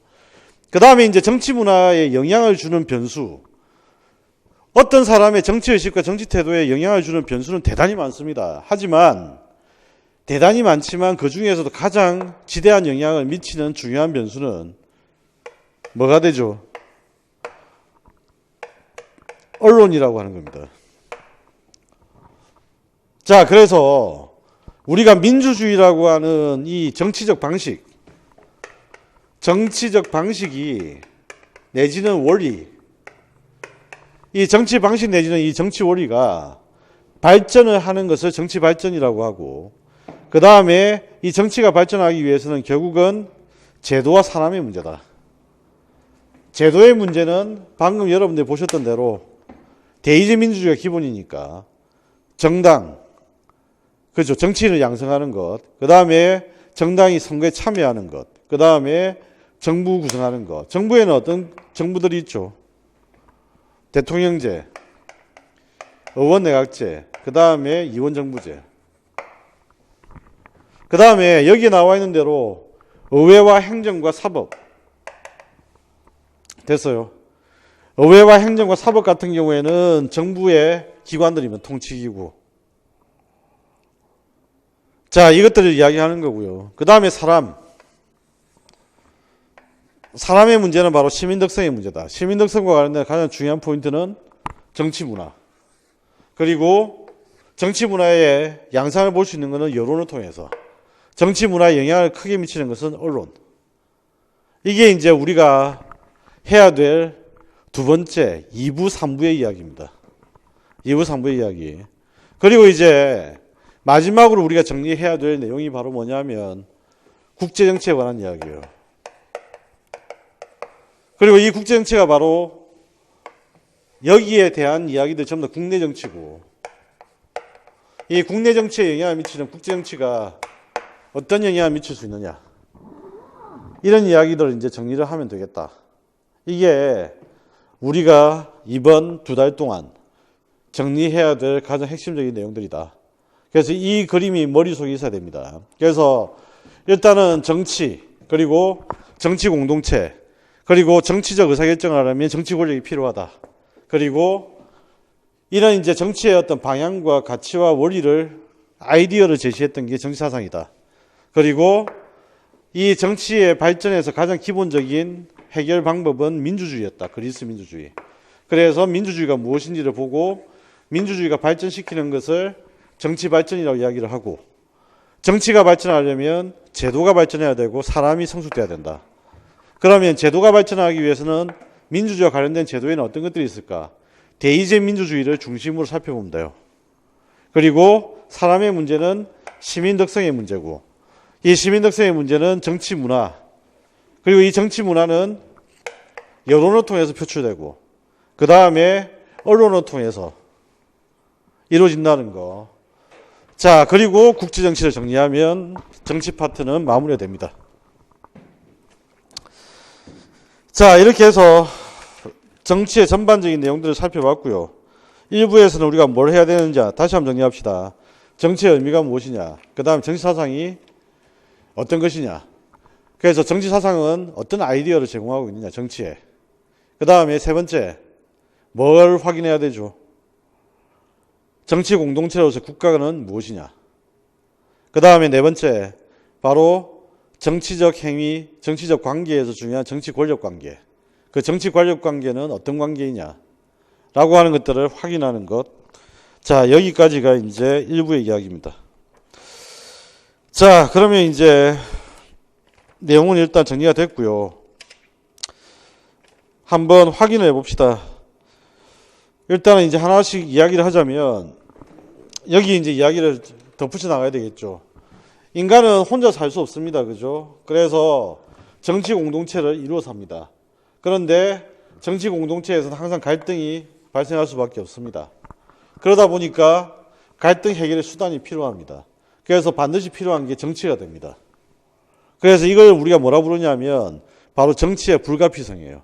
그 다음에 이제 정치 문화에 영향을 주는 변수. 어떤 사람의 정치의식과 정치태도에 영향을 주는 변수는 대단히 많습니다. 하지만 대단히 많지만 그 중에서도 가장 지대한 영향을 미치는 중요한 변수는 뭐가 되죠? 언론이라고 하는 겁니다. 자, 그래서 우리가 민주주의라고 하는 이 정치적 방식이 내지는 원리, 이 정치 방식 내지는 이 정치 원리가 발전을 하는 것을 정치 발전이라고 하고, 그 다음에 이 정치가 발전하기 위해서는 결국은 제도와 사람의 문제다. 제도의 문제는 방금 여러분들이 보셨던 대로 대의제 민주주의가 기본이니까 정당, 그렇죠. 정치인을 양성하는 것, 그 다음에 정당이 선거에 참여하는 것, 그 다음에 정부 구성하는 것. 정부에는 어떤 정부들이 있죠? 대통령제, 의원내각제, 그 다음에 이원정부제. 그 다음에 여기에 나와 있는 대로 의회와 행정과 사법. 됐어요. 의회와 행정과 사법 같은 경우에는 정부의 기관들이면 통치기구. 자, 이것들을 이야기하는 거고요. 그 다음에 사람의 문제는 바로 시민덕성의 문제다. 시민덕성과 관련된 가장 중요한 포인트는 정치문화. 그리고 정치문화의 양상을 볼 수 있는 것은 여론을 통해서. 정치문화에 영향을 크게 미치는 것은 언론. 이게 이제 우리가 해야 될 두 번째 2부, 3부의 이야기입니다. 2부, 3부의 이야기. 그리고 이제 마지막으로 우리가 정리해야 될 내용이 바로 뭐냐면 국제정치에 관한 이야기예요. 그리고 이 국제정치가 바로 여기에 대한 이야기들 전부 다 국내정치고, 이 국내정치에 영향을 미치는 국제정치가 어떤 영향을 미칠 수 있느냐, 이런 이야기들을 이제 정리를 하면 되겠다. 이게 우리가 이번 2달 동안 정리해야 될 가장 핵심적인 내용들이다. 그래서 이 그림이 머릿속에 있어야 됩니다. 그래서 일단은 정치, 그리고 정치 공동체, 그리고 정치적 의사결정을 하려면 정치 권력이 필요하다. 그리고 이런 이제 정치의 어떤 방향과 가치와 원리를, 아이디어를 제시했던 게 정치사상이다. 그리고 이 정치의 발전에서 가장 기본적인 해결 방법은 민주주의였다. 그리스 민주주의. 그래서 민주주의가 무엇인지를 보고 민주주의가 발전시키는 것을 정치 발전이라고 이야기를 하고, 정치가 발전하려면 제도가 발전해야 되고 사람이 성숙돼야 된다. 그러면 제도가 발전하기 위해서는 민주주의와 관련된 제도에는 어떤 것들이 있을까? 대의제 민주주의를 중심으로 살펴보면 돼요. 그리고 사람의 문제는 시민덕성의 문제고, 이 시민덕성의 문제는 정치 문화, 그리고 이 정치 문화는 여론을 통해서 표출되고, 그 다음에 언론을 통해서 이루어진다는 거. 자, 그리고 국제정치를 정리하면 정치 파트는 마무리가 됩니다. 자, 이렇게 해서 정치의 전반적인 내용들을 살펴봤고요. 1부에서는 우리가 뭘 해야 되는지 다시 한번 정리합시다. 정치의 의미가 무엇이냐, 그 다음에 정치사상이 어떤 것이냐, 그래서 정치사상은 어떤 아이디어를 제공하고 있느냐, 정치에. 그 다음에 세 번째, 뭘 확인해야 되죠? 정치 공동체로서 국가는 무엇이냐. 그 다음에 네 번째, 바로 정치적 행위, 정치적 관계에서 중요한 정치 권력 관계. 그 정치 권력 관계는 어떤 관계이냐 라고 하는 것들을 확인하는 것. 자, 여기까지가 이제 일부의 이야기입니다. 자, 그러면 이제 내용은 일단 정리가 됐고요. 한번 확인을 해봅시다. 일단은 이제 하나씩 이야기를 하자면 여기 이제 이야기를 덧붙여 나가야 되겠죠. 인간은 혼자 살 수 없습니다. 그죠? 그래서 정치 공동체를 이루어 삽니다. 그런데 정치 공동체에서는 항상 갈등이 발생할 수밖에 없습니다. 그러다 보니까 갈등 해결의 수단이 필요합니다. 그래서 반드시 필요한 게 정치가 됩니다. 그래서 이걸 우리가 뭐라 부르냐면 바로 정치의 불가피성이에요.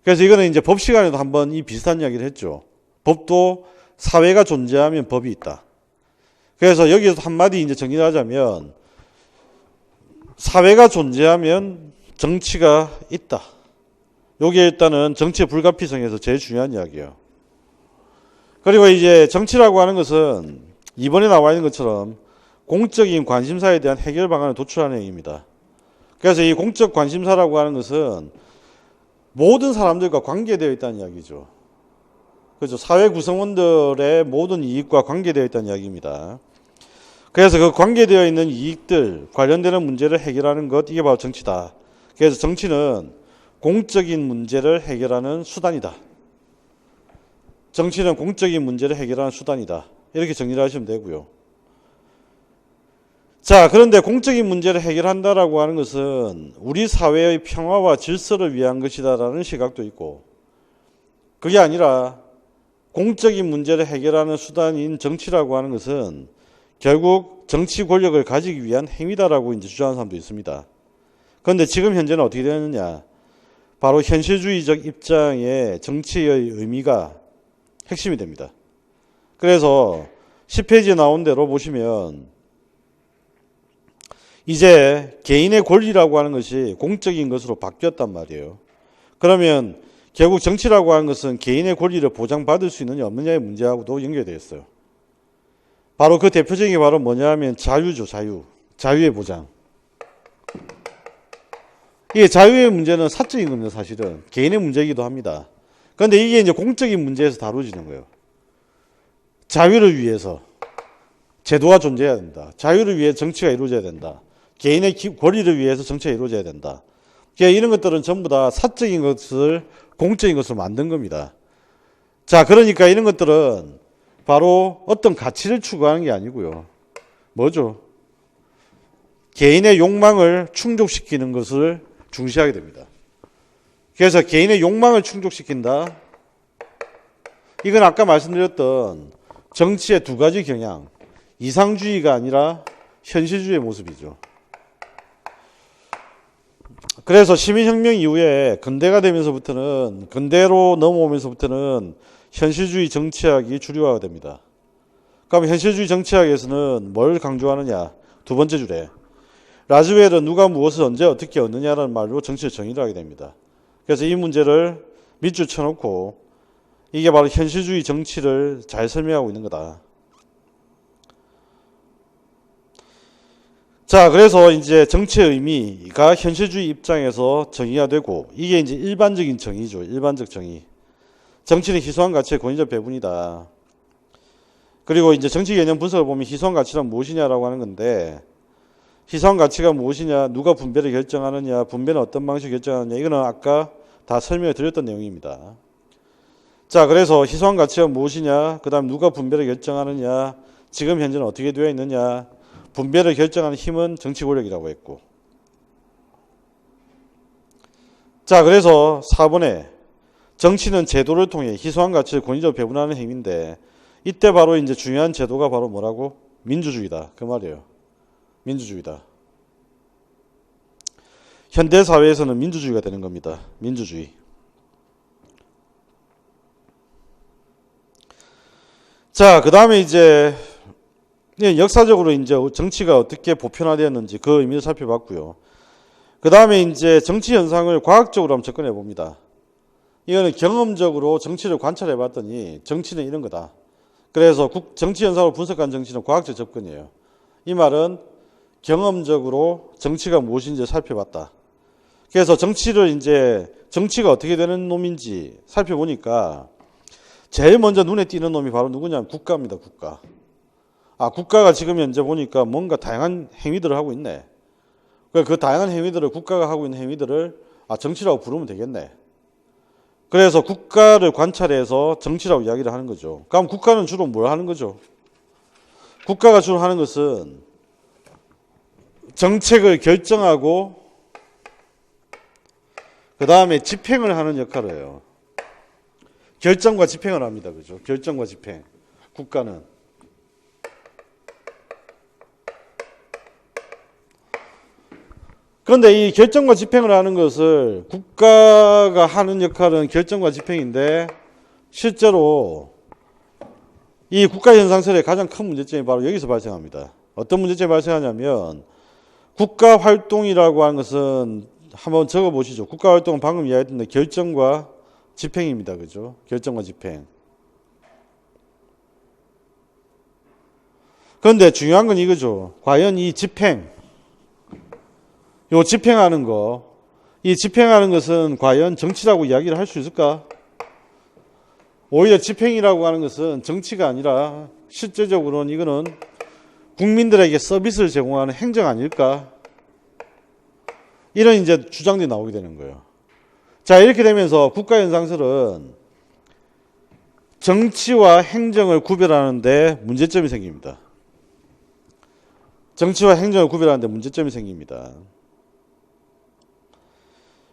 그래서 이거는 이제 법 시간에도 한번 이 비슷한 이야기를 했죠. 법도 사회가 존재하면 법이 있다. 그래서 여기서 한마디 이제 정리를 하자면 사회가 존재하면 정치가 있다. 요게 일단은 정치의 불가피성에서 제일 중요한 이야기예요. 그리고 이제 정치라고 하는 것은 이번에 나와 있는 것처럼 공적인 관심사에 대한 해결 방안을 도출하는 행위입니다. 그래서 이 공적 관심사라고 하는 것은 모든 사람들과 관계되어 있다는 이야기죠. 그렇죠. 사회 구성원들의 모든 이익과 관계되어 있다는 이야기입니다. 그래서 그 관계되어 있는 이익들, 관련되는 문제를 해결하는 것, 이게 바로 정치다. 그래서 정치는 공적인 문제를 해결하는 수단이다. 정치는 공적인 문제를 해결하는 수단이다. 이렇게 정리를 하시면 되고요. 자, 그런데 공적인 문제를 해결한다라고 하는 것은 우리 사회의 평화와 질서를 위한 것이다라는 시각도 있고, 그게 아니라 공적인 문제를 해결하는 수단인 정치라고 하는 것은 결국 정치 권력을 가지기 위한 행위다라고 이제 주장하는 사람도 있습니다. 그런데 지금 현재는 어떻게 되느냐? 바로 현실주의적 입장의 정치의 의미가 핵심이 됩니다. 그래서 10페이지에 나온 대로 보시면 이제 개인의 권리라고 하는 것이 공적인 것으로 바뀌었단 말이에요. 그러면 결국 정치라고 하는 것은 개인의 권리를 보장받을 수 있느냐 없느냐의 문제하고도 연결되어 있어요. 바로 그 대표적인 게 바로 뭐냐 하면 자유죠. 자유의 보장. 이게 자유의 문제는 사적인 겁니다. 사실은 개인의 문제이기도 합니다. 그런데 이게 이제 공적인 문제에서 다뤄지는 거예요. 자유를 위해서 제도가 존재해야 된다. 자유를 위해 정치가 이루어져야 된다. 개인의 권리를 위해서 정치가 이루어져야 된다. 그러니까 이런 것들은 전부 다 사적인 것을 공적인 것으로 만든 겁니다. 자, 그러니까 이런 것들은 바로 어떤 가치를 추구하는 게 아니고요. 뭐죠? 개인의 욕망을 충족시키는 것을 중시하게 됩니다. 그래서 개인의 욕망을 충족시킨다. 이건 아까 말씀드렸던 정치의 두 가지 경향. 이상주의가 아니라 현실주의의 모습이죠. 그래서 시민혁명 이후에 근대가 되면서부터는, 근대로 넘어오면서부터는 현실주의 정치학이 주류화가 됩니다. 그럼 현실주의 정치학에서는 뭘 강조하느냐? 두 번째 줄에 라즈웰은 누가 무엇을 언제 어떻게 얻느냐라는 말로 정치를 정의를 하게 됩니다. 그래서 이 문제를 밑줄 쳐놓고 이게 바로 현실주의 정치를 잘 설명하고 있는 거다. 자, 그래서 이제 정치의 의미가 현실주의 입장에서 정의가 되고, 이게 이제 일반적인 정의죠. 일반적 정의. 정치는 희소한 가치의 권위적 배분이다. 그리고 이제 정치 개념 분석을 보면 희소한 가치란 무엇이냐라고 하는 건데, 희소한 가치가 무엇이냐, 누가 분배를 결정하느냐, 분배는 어떤 방식으로 결정하느냐, 이거는 아까 다 설명을 드렸던 내용입니다. 자, 그래서 희소한 가치가 무엇이냐, 그 다음 누가 분배를 결정하느냐, 지금 현재는 어떻게 되어 있느냐, 분배를 결정하는 힘은 정치 권력이라고 했고. 자, 그래서 4번에 정치는 제도를 통해 희소한 가치를 권위적으로 배분하는 행위인데, 이때 바로 이제 중요한 제도가 바로 뭐라고? 민주주의다. 그 말이에요. 민주주의다. 현대 사회에서는 민주주의가 되는 겁니다. 민주주의. 자, 그 다음에 이제 역사적으로 이제 정치가 어떻게 보편화되었는지 그 의미를 살펴봤고요. 그 다음에 이제 정치 현상을 과학적으로 한번 접근해 봅니다. 이거는 경험적으로 정치를 관찰해 봤더니 정치는 이런 거다. 그래서 정치 현상을 분석한 정치는 과학적 접근이에요. 이 말은 경험적으로 정치가 무엇인지 살펴봤다. 그래서 정치가 어떻게 되는 놈인지 살펴보니까 제일 먼저 눈에 띄는 놈이 바로 누구냐면 국가입니다. 국가. 국가가 지금 현재 보니까 뭔가 다양한 행위들을 하고 있네. 그 다양한 행위들을, 국가가 하고 있는 행위들을 정치라고 부르면 되겠네. 그래서 국가를 관찰해서 정치라고 이야기를 하는 거죠. 그럼 국가는 주로 뭘 하는 거죠? 국가가 주로 하는 것은 정책을 결정하고 그 다음에 집행을 하는 역할을 해요. 결정과 집행을 합니다. 그죠? 결정과 집행. 국가는. 그런데 이 결정과 집행을 하는 것을 국가가 하는 역할은 결정과 집행인데 실제로 이 국가현상설의 가장 큰 문제점이 바로 여기서 발생합니다. 어떤 문제점이 발생하냐면 국가활동이라고 하는 것은 한번 적어보시죠. 국가활동은 방금 이야기했던 결정과 집행입니다. 그죠? 결정과 집행. 그런데 중요한 건 이거죠. 과연 이 집행, 요 집행하는 거, 이 집행하는 것은 과연 정치라고 이야기를 할 수 있을까? 오히려 집행이라고 하는 것은 정치가 아니라 실제적으로는 이거는 국민들에게 서비스를 제공하는 행정 아닐까? 이런 이제 주장들이 나오게 되는 거예요. 자, 이렇게 되면서 국가현상설은 정치와 행정을 구별하는데 문제점이 생깁니다. 정치와 행정을 구별하는데 문제점이 생깁니다.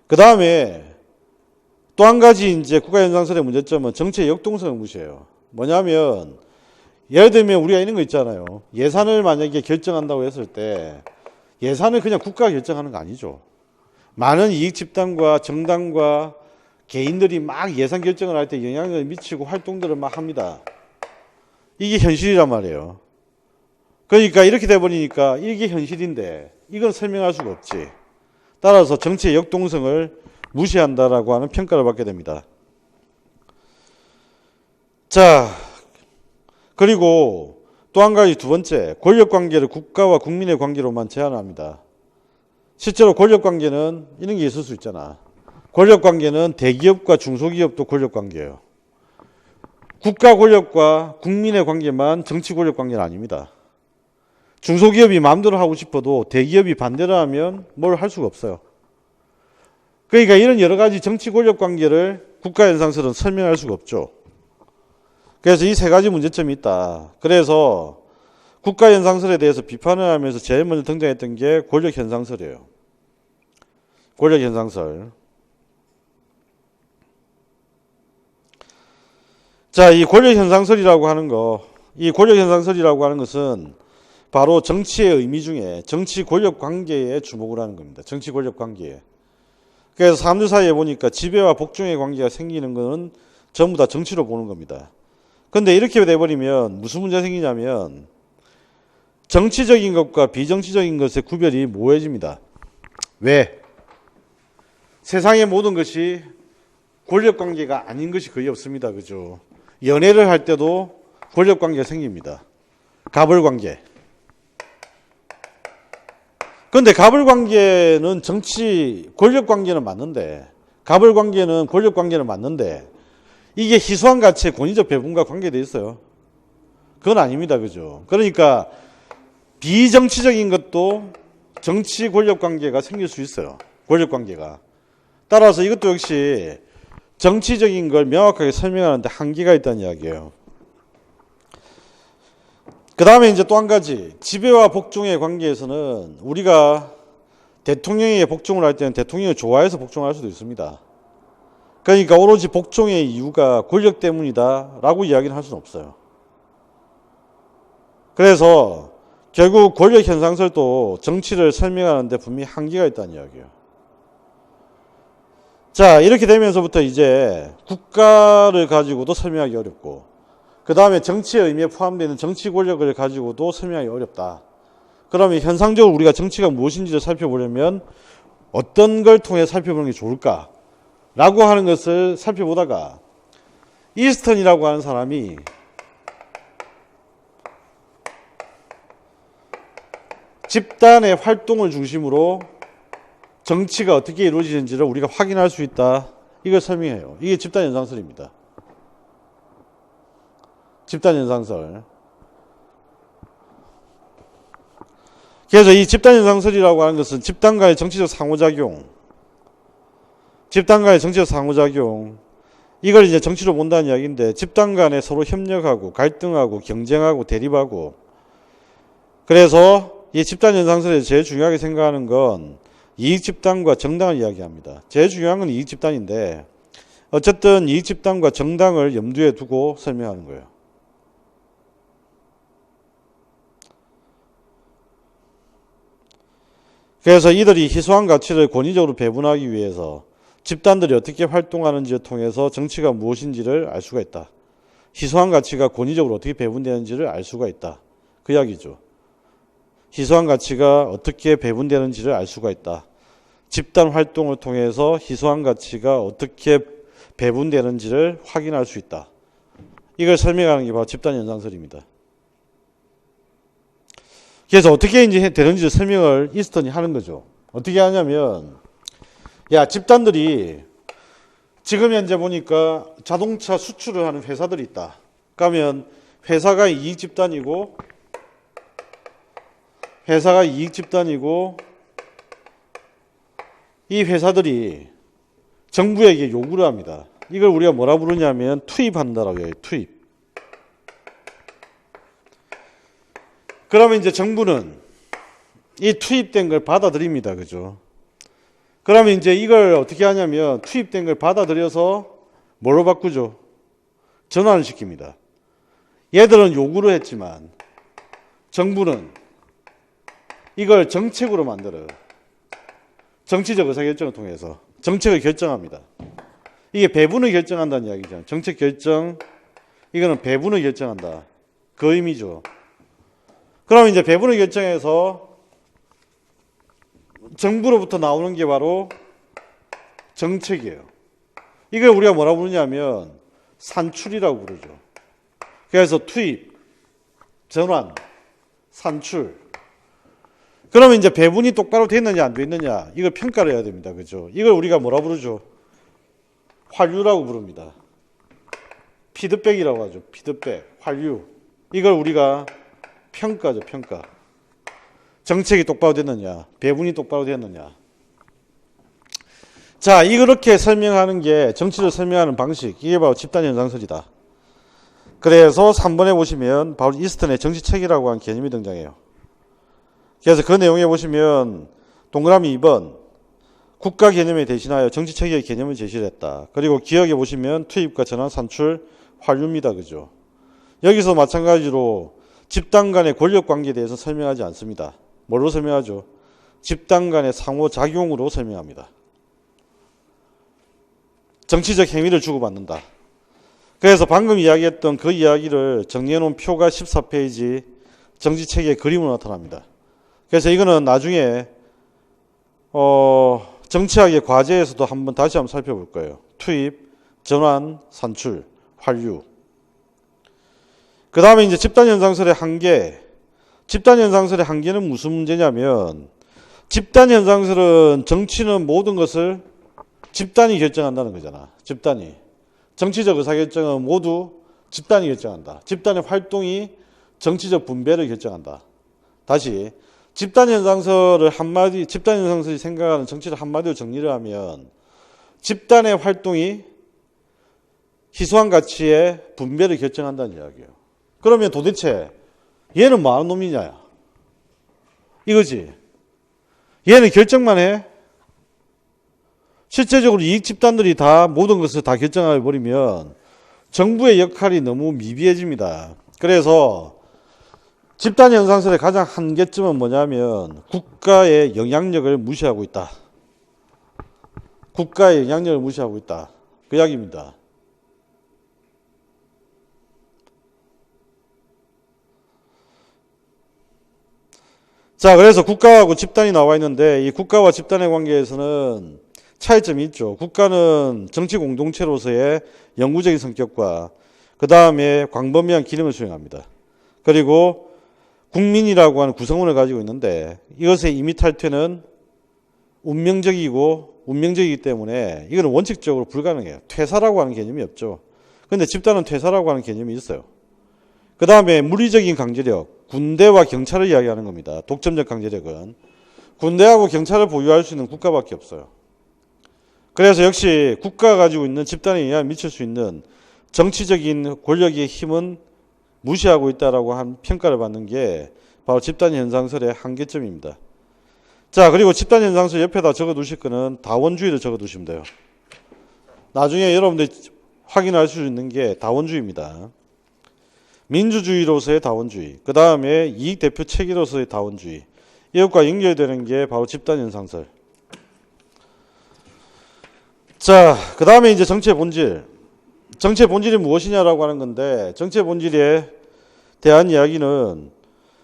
그 다음에 또 한 가지 이제 국가현상설의 문제점은 정치의 역동성을 무시해요. 뭐냐면 예를 들면 우리가 이런 거 있잖아요. 예산을 만약에 결정한다고 했을 때 예산을 그냥 국가가 결정하는 거 아니죠. 많은 이익 집단과 정당과 개인들이 막 예산 결정을 할 때 영향을 미치고 활동들을 막 합니다. 이게 현실이란 말이에요. 그러니까 이렇게 돼버리니까 이게 현실인데 이건 설명할 수가 없지. 따라서 정치의 역동성을 무시한다라고 하는 평가를 받게 됩니다. 자, 그리고 또 한 가지 두 번째, 권력관계를 국가와 국민의 관계로만 제한합니다. 실제로 권력관계는 이런 게 있을 수 있잖아. 권력관계는 대기업과 중소기업도 권력관계예요. 국가 권력과 국민의 관계만 정치 권력관계는 아닙니다. 중소기업이 마음대로 하고 싶어도 대기업이 반대를 하면 뭘 할 수가 없어요. 그러니까 이런 여러 가지 정치 권력 관계를 국가현상설은 설명할 수가 없죠. 그래서 이 세 가지 문제점이 있다. 그래서 국가현상설에 대해서 비판을 하면서 제일 먼저 등장했던 게 권력현상설이에요. 권력현상설. 자, 이 권력현상설이라고 하는 거, 이 권력현상설이라고 하는 것은 바로 정치의 의미 중에 정치 권력 관계에 주목을 하는 겁니다. 정치 권력 관계에. 그래서 사람들 사이에 보니까 지배와 복종의 관계가 생기는 것은 전부 다 정치로 보는 겁니다. 그런데 이렇게 돼버리면 무슨 문제가 생기냐면 정치적인 것과 비정치적인 것의 구별이 모호해집니다. 왜? 세상의 모든 것이 권력 관계가 아닌 것이 거의 없습니다. 그죠? 연애를 할 때도 권력 관계가 생깁니다. 갑을 관계. 그런데 갑을 관계는 정치 권력 관계는 맞는데, 갑을 관계는 권력 관계는 맞는데 이게 희소한 가치의 권위적 배분과 관계되어 있어요. 그건 아닙니다. 그죠? 그러니까 비정치적인 것도 정치 권력 관계가 생길 수 있어요. 권력 관계가. 따라서 이것도 역시 정치적인 걸 명확하게 설명하는데 한계가 있다는 이야기예요. 그 다음에 이제 또 한 가지, 지배와 복종의 관계에서는 우리가 대통령에게 복종을 할 때는 대통령을 좋아해서 복종할 수도 있습니다. 그러니까 오로지 복종의 이유가 권력 때문이다 라고 이야기를 할 수는 없어요. 그래서 결국 권력 현상설도 정치를 설명하는데 분명히 한계가 있다는 이야기예요. 자, 이렇게 되면서부터 이제 국가를 가지고도 설명하기 어렵고, 그 다음에 정치의 의미에 포함되는 정치 권력을 가지고도 설명하기 어렵다. 그러면 현상적으로 우리가 정치가 무엇인지를 살펴보려면 어떤 걸 통해 살펴보는 게 좋을까? 라고 하는 것을 살펴보다가 이스턴이라고 하는 사람이 집단의 활동을 중심으로 정치가 어떻게 이루어지는지를 우리가 확인할 수 있다. 이걸 설명해요. 이게 집단 현상설입니다. 집단현상설. 그래서 이 집단현상설이라고 하는 것은 집단 간의 정치적 상호작용, 이걸 이제 정치로 본다는 이야기인데, 집단 간에 서로 협력하고 갈등하고 경쟁하고 대립하고, 그래서 이 집단현상설에서 제일 중요하게 생각하는 건 이익집단과 정당을 이야기합니다. 제일 중요한 건 이익집단인데, 어쨌든 이익집단과 정당을 염두에 두고 설명하는 거예요. 그래서 이들이 희소한 가치를 권위적으로 배분하기 위해서 집단들이 어떻게 활동하는지를 통해서 정치가 무엇인지를 알 수가 있다. 희소한 가치가 권위적으로 어떻게 배분되는지를 알 수가 있다. 그 이야기죠. 희소한 가치가 어떻게 배분되는지를 알 수가 있다. 집단 활동을 통해서 희소한 가치가 어떻게 배분되는지를 확인할 수 있다. 이걸 설명하는 게 바로 집단현상설입니다. 그래서 어떻게 이제 되는지 설명을 이스턴이 하는 거죠. 어떻게 하냐면, 야, 집단들이 지금 현재 보니까 자동차 수출을 하는 회사들이 있다. 그러면 회사가 이익집단이고 이 회사들이 정부에게 요구를 합니다. 이걸 우리가 뭐라 부르냐면 투입한다라고 해요. 투입. 그러면 이제 정부는 이 투입된 걸 받아들입니다. 그죠? 그러면 이제 이걸 어떻게 하냐면 투입된 걸 받아들여서 뭐로 바꾸죠? 전환을 시킵니다. 얘들은 요구를 했지만 정부는 이걸 정책으로 만들어요. 정치적 의사결정을 통해서 정책을 결정합니다. 이게 배분을 결정한다는 이야기죠. 정책 결정, 이거는 배분을 결정한다. 그 의미죠. 그럼 이제 배분을 결정해서 정부로부터 나오는 게 바로 정책이에요. 이걸 우리가 뭐라고 부르냐면 산출이라고 부르죠. 그래서 투입, 전환, 산출. 그러면 이제 배분이 똑바로 됐느냐 안 됐느냐 이걸 평가를 해야 됩니다. 그죠? 이걸 우리가 뭐라 부르죠? 환류라고 부릅니다. 피드백이라고 하죠. 피드백, 환류. 이걸 우리가 평가죠. 평가. 정책이 똑바로 됐느냐, 배분이 똑바로 됐느냐. 자, 이렇게 설명하는 게 정치를 설명하는 방식, 이게 바로 집단현상설이다. 그래서 3번에 보시면 바로 이스턴의 정치책이라고 하는 개념이 등장해요. 그래서 그 내용에 보시면 동그라미 2번 국가 개념에 대신하여 정치체계의 개념을 제시를 했다. 그리고 기억에 보시면 투입과 전환, 산출, 환류입니다. 그죠? 여기서 마찬가지로 집단 간의 권력 관계에 대해서 설명하지 않습니다. 뭘로 설명하죠? 집단 간의 상호작용으로 설명합니다. 정치적 행위를 주고받는다. 그래서 방금 이야기했던 그 이야기를 정리해놓은 표가 14페이지 정치체계의 그림으로 나타납니다. 그래서 이거는 나중에 정치학의 과제에서도 다시 한번 살펴볼 거예요. 투입, 전환, 산출, 환류. 그 다음에 이제 집단현상설의 한계. 집단현상설의 한계는 무슨 문제냐면, 집단현상설은 정치는 모든 것을 집단이 결정한다는 거잖아. 집단이. 정치적 의사결정은 모두 집단이 결정한다. 집단의 활동이 정치적 분배를 결정한다. 다시. 집단현상설이 생각하는 정치를 한마디로 정리를 하면 집단의 활동이 희소한 가치의 분배를 결정한다는 이야기예요. 그러면 도대체 얘는 뭐 하는 놈이냐? 이거지. 얘는 결정만 해? 실제적으로 이익 집단들이 다 모든 것을 다 결정해버리면 정부의 역할이 너무 미비해집니다. 그래서 집단현상설의 가장 한계점은 뭐냐면 국가의 영향력을 무시하고 있다. 국가의 영향력을 무시하고 있다. 그 이야기입니다. 자, 그래서 국가하고 집단이 나와 있는데 이 국가와 집단의 관계에서는 차이점이 있죠. 국가는 정치 공동체로서의 영구적인 성격과 그 다음에 광범위한 기능을 수행합니다. 그리고 국민이라고 하는 구성원을 가지고 있는데 이것의 임의탈퇴는 운명적이기 때문에 이거는 원칙적으로 불가능해요. 퇴사라고 하는 개념이 없죠. 그런데 집단은 퇴사라고 하는 개념이 있어요. 그 다음에 물리적인 강제력, 군대와 경찰을 이야기하는 겁니다. 독점적 강제력은 군대하고 경찰을 보유할 수 있는 국가밖에 없어요. 그래서 역시 국가가 가지고 있는 집단에 영향을 미칠 수 있는 정치적인 권력의 힘은 무시하고 있다라고 한 평가를 받는 게 바로 집단현상설의 한계점입니다. 자, 그리고 집단현상설 옆에다 적어두실 거는 다원주의를 적어두시면 돼요. 나중에 여러분들이 확인할 수 있는 게 다원주의입니다. 민주주의로서의 다원주의, 그 다음에 이익대표 체계로서의 다원주의, 이것과 연결되는 게 바로 집단현상설. 자, 그 다음에 이제 정치의 본질. 정치의 본질이 무엇이냐라고 하는 건데, 정치의 본질에 대한 이야기는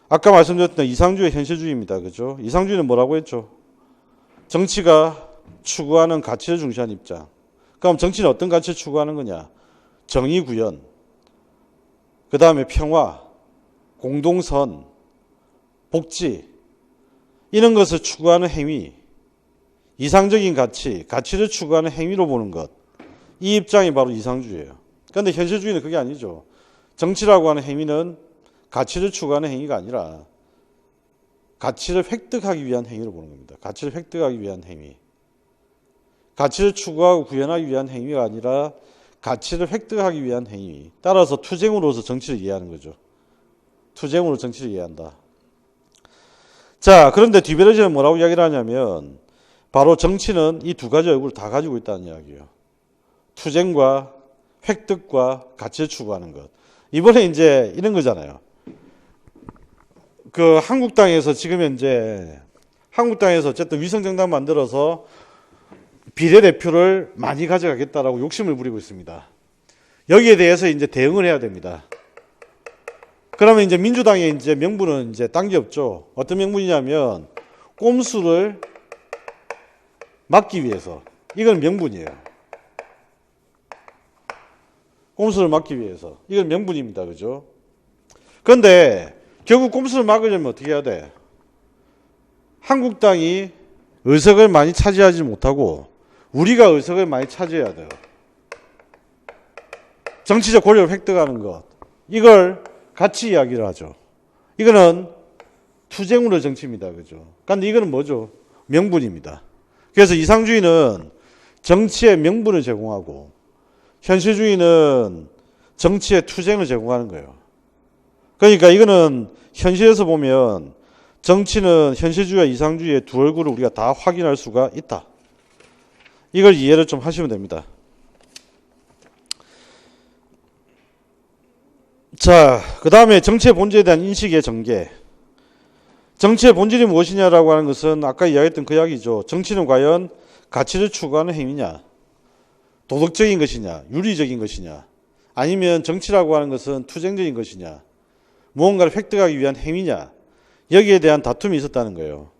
아까 말씀드렸던 이상주의 현실주의입니다. 그죠? 이상주의는 뭐라고 했죠? 정치가 추구하는 가치를 중시하는 입장. 그럼 정치는 어떤 가치를 추구하는 거냐? 정의 구현, 그 다음에 평화, 공동선, 복지, 이런 것을 추구하는 행위, 이상적인 가치, 가치를 추구하는 행위로 보는 것. 이 입장이 바로 이상주의예요. 그런데 현실주의는 그게 아니죠. 정치라고 하는 행위는 가치를 추구하는 행위가 아니라 가치를 획득하기 위한 행위로 보는 겁니다. 가치를 획득하기 위한 행위. 가치를 추구하고 구현하기 위한 행위가 아니라 가치를 획득하기 위한 행위. 따라서 투쟁으로서 정치를 이해하는 거죠. 투쟁으로 정치를 이해한다. 자, 그런데 디베르지는 뭐라고 이야기를 하냐면 바로 정치는 이 두 가지 얼굴을 다 가지고 있다는 이야기예요. 투쟁과 획득과 가치를 추구하는 것. 이번에 이제 이런 거잖아요. 그 한국당에서 지금 현재 한국당에서 어쨌든 위성정당 만들어서 비례대표를 많이 가져가겠다라고 욕심을 부리고 있습니다. 여기에 대해서 이제 대응을 해야 됩니다. 그러면 이제 민주당의 이제 명분은 이제 딴 게 없죠. 어떤 명분이냐면 꼼수를 막기 위해서. 이건 명분이에요. 꼼수를 막기 위해서. 이건 명분입니다. 그죠? 그런데 결국 꼼수를 막으려면 어떻게 해야 돼? 한국당이 의석을 많이 차지하지 못하고 우리가 의석을 많이 차지해야 돼요. 정치적 권력을 획득하는 것. 이걸 같이 이야기를 하죠. 이거는 투쟁으로 정치입니다. 그죠? 그런데 이거는 뭐죠? 명분입니다. 그래서 이상주의는 정치의 명분을 제공하고 현실주의는 정치의 투쟁을 제공하는 거예요. 그러니까 이거는 현실에서 보면 정치는 현실주의와 이상주의의 두 얼굴을 우리가 다 확인할 수가 있다. 이걸 이해를 좀 하시면 됩니다. 자, 그 다음에 정치의 본질에 대한 인식의 전개. 정치의 본질이 무엇이냐라고 하는 것은 아까 이야기했던 그 이야기죠. 정치는 과연 가치를 추구하는 행위냐, 도덕적인 것이냐, 윤리적인 것이냐, 아니면 정치라고 하는 것은 투쟁적인 것이냐, 무언가를 획득하기 위한 행위냐, 여기에 대한 다툼이 있었다는 거예요.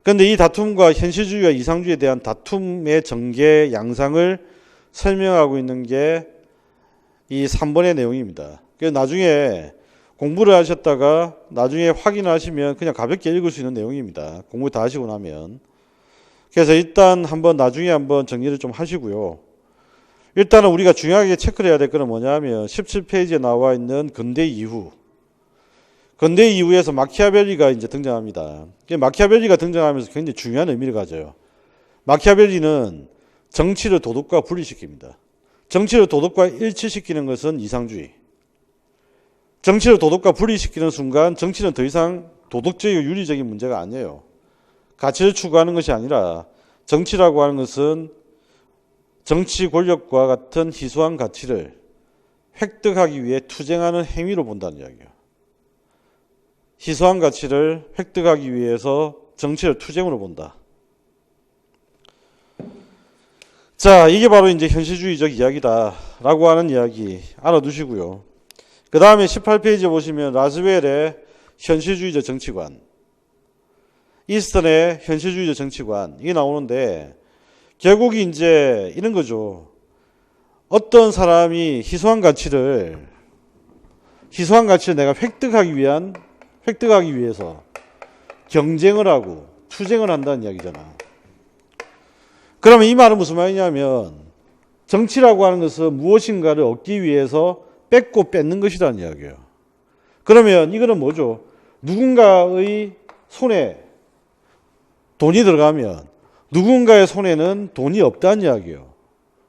그런데 이 다툼과 현실주의와 이상주의에 대한 다툼의 전개 양상을 설명하고 있는 게 이 3번의 내용입니다. 그래서 나중에 공부를 하셨다가 나중에 확인하시면 그냥 가볍게 읽을 수 있는 내용입니다. 공부 다 하시고 나면. 그래서 일단 한번 나중에 한번 정리를 좀 하시고요. 일단은 우리가 중요하게 체크를 해야 될 거는 뭐냐면 17페이지에 나와 있는 근대 이후. 근대 이후에서 마키아벨리가 이제 등장합니다. 마키아벨리가 등장하면서 굉장히 중요한 의미를 가져요. 마키아벨리는 정치를 도덕과 분리시킵니다. 정치를 도덕과 일치시키는 것은 이상주의. 정치를 도덕과 분리시키는 순간 정치는 더 이상 도덕적이고 윤리적인 문제가 아니에요. 가치를 추구하는 것이 아니라 정치라고 하는 것은 정치 권력과 같은 희소한 가치를 획득하기 위해 투쟁하는 행위로 본다는 이야기예요. 희소한 가치를 획득하기 위해서 정치를 투쟁으로 본다. 자, 이게 바로 이제 현실주의적 이야기다라고 하는 이야기 알아두시고요. 그 다음에 18페이지에 보시면 라즈웰의 현실주의적 정치관, 이스턴의 현실주의적 정치관, 이게 나오는데 결국이 이제 이런 거죠. 어떤 사람이 희소한 가치를 내가 획득하기 위해서 경쟁을 하고 투쟁을 한다는 이야기잖아. 그러면 이 말은 무슨 말이냐면 정치라고 하는 것은 무엇인가를 얻기 위해서 뺏고 뺏는 것이라는 이야기예요. 그러면 이거는 뭐죠? 누군가의 손에 돈이 들어가면 누군가의 손에는 돈이 없다는 이야기예요.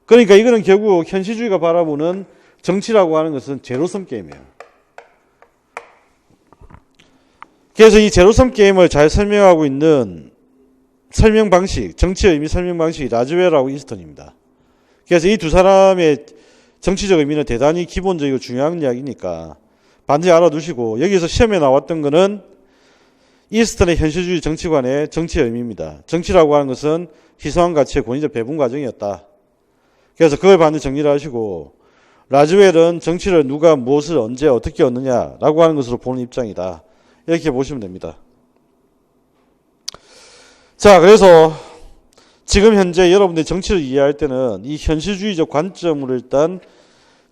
그러니까 이거는 결국 현실주의가 바라보는 정치라고 하는 것은 제로섬 게임이에요. 그래서 이 제로섬 게임을 잘 설명하고 있는 설명 방식, 정치의 의미 설명 방식이 라즈웰하고 이스턴입니다. 그래서 이 두 사람의 정치적 의미는 대단히 기본적이고 중요한 이야기니까 반드시 알아두시고, 여기서 시험에 나왔던 거는 이스턴의 현실주의 정치관의 정치의 의미입니다. 정치라고 하는 것은 희소한 가치의 권위적 배분 과정이었다. 그래서 그걸 반드시 정리를 하시고, 라즈웰은 정치를 누가 무엇을 언제 어떻게 얻느냐라고 하는 것으로 보는 입장이다. 이렇게 보시면 됩니다. 자, 그래서 지금 현재 여러분들이 정치를 이해할 때는 이 현실주의적 관점으로 일단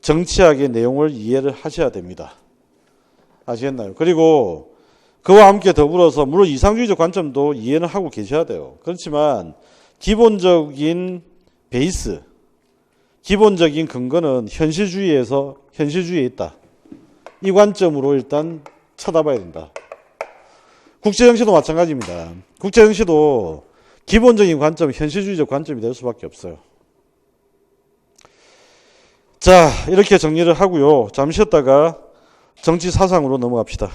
정치학의 내용을 이해를 하셔야 됩니다. 아시겠나요? 그리고 그와 함께 더불어서 물론 이상주의적 관점도 이해는 하고 계셔야 돼요. 그렇지만 기본적인 베이스, 기본적인 근거는 현실주의에 있다. 이 관점으로 일단 쳐다봐야 된다. 국제정치도 마찬가지입니다. 국제정치도 기본적인 관점, 현실주의적 관점이 될 수밖에 없어요. 자, 이렇게 정리를 하고요. 잠시 쉬었다가 정치 사상으로 넘어갑시다.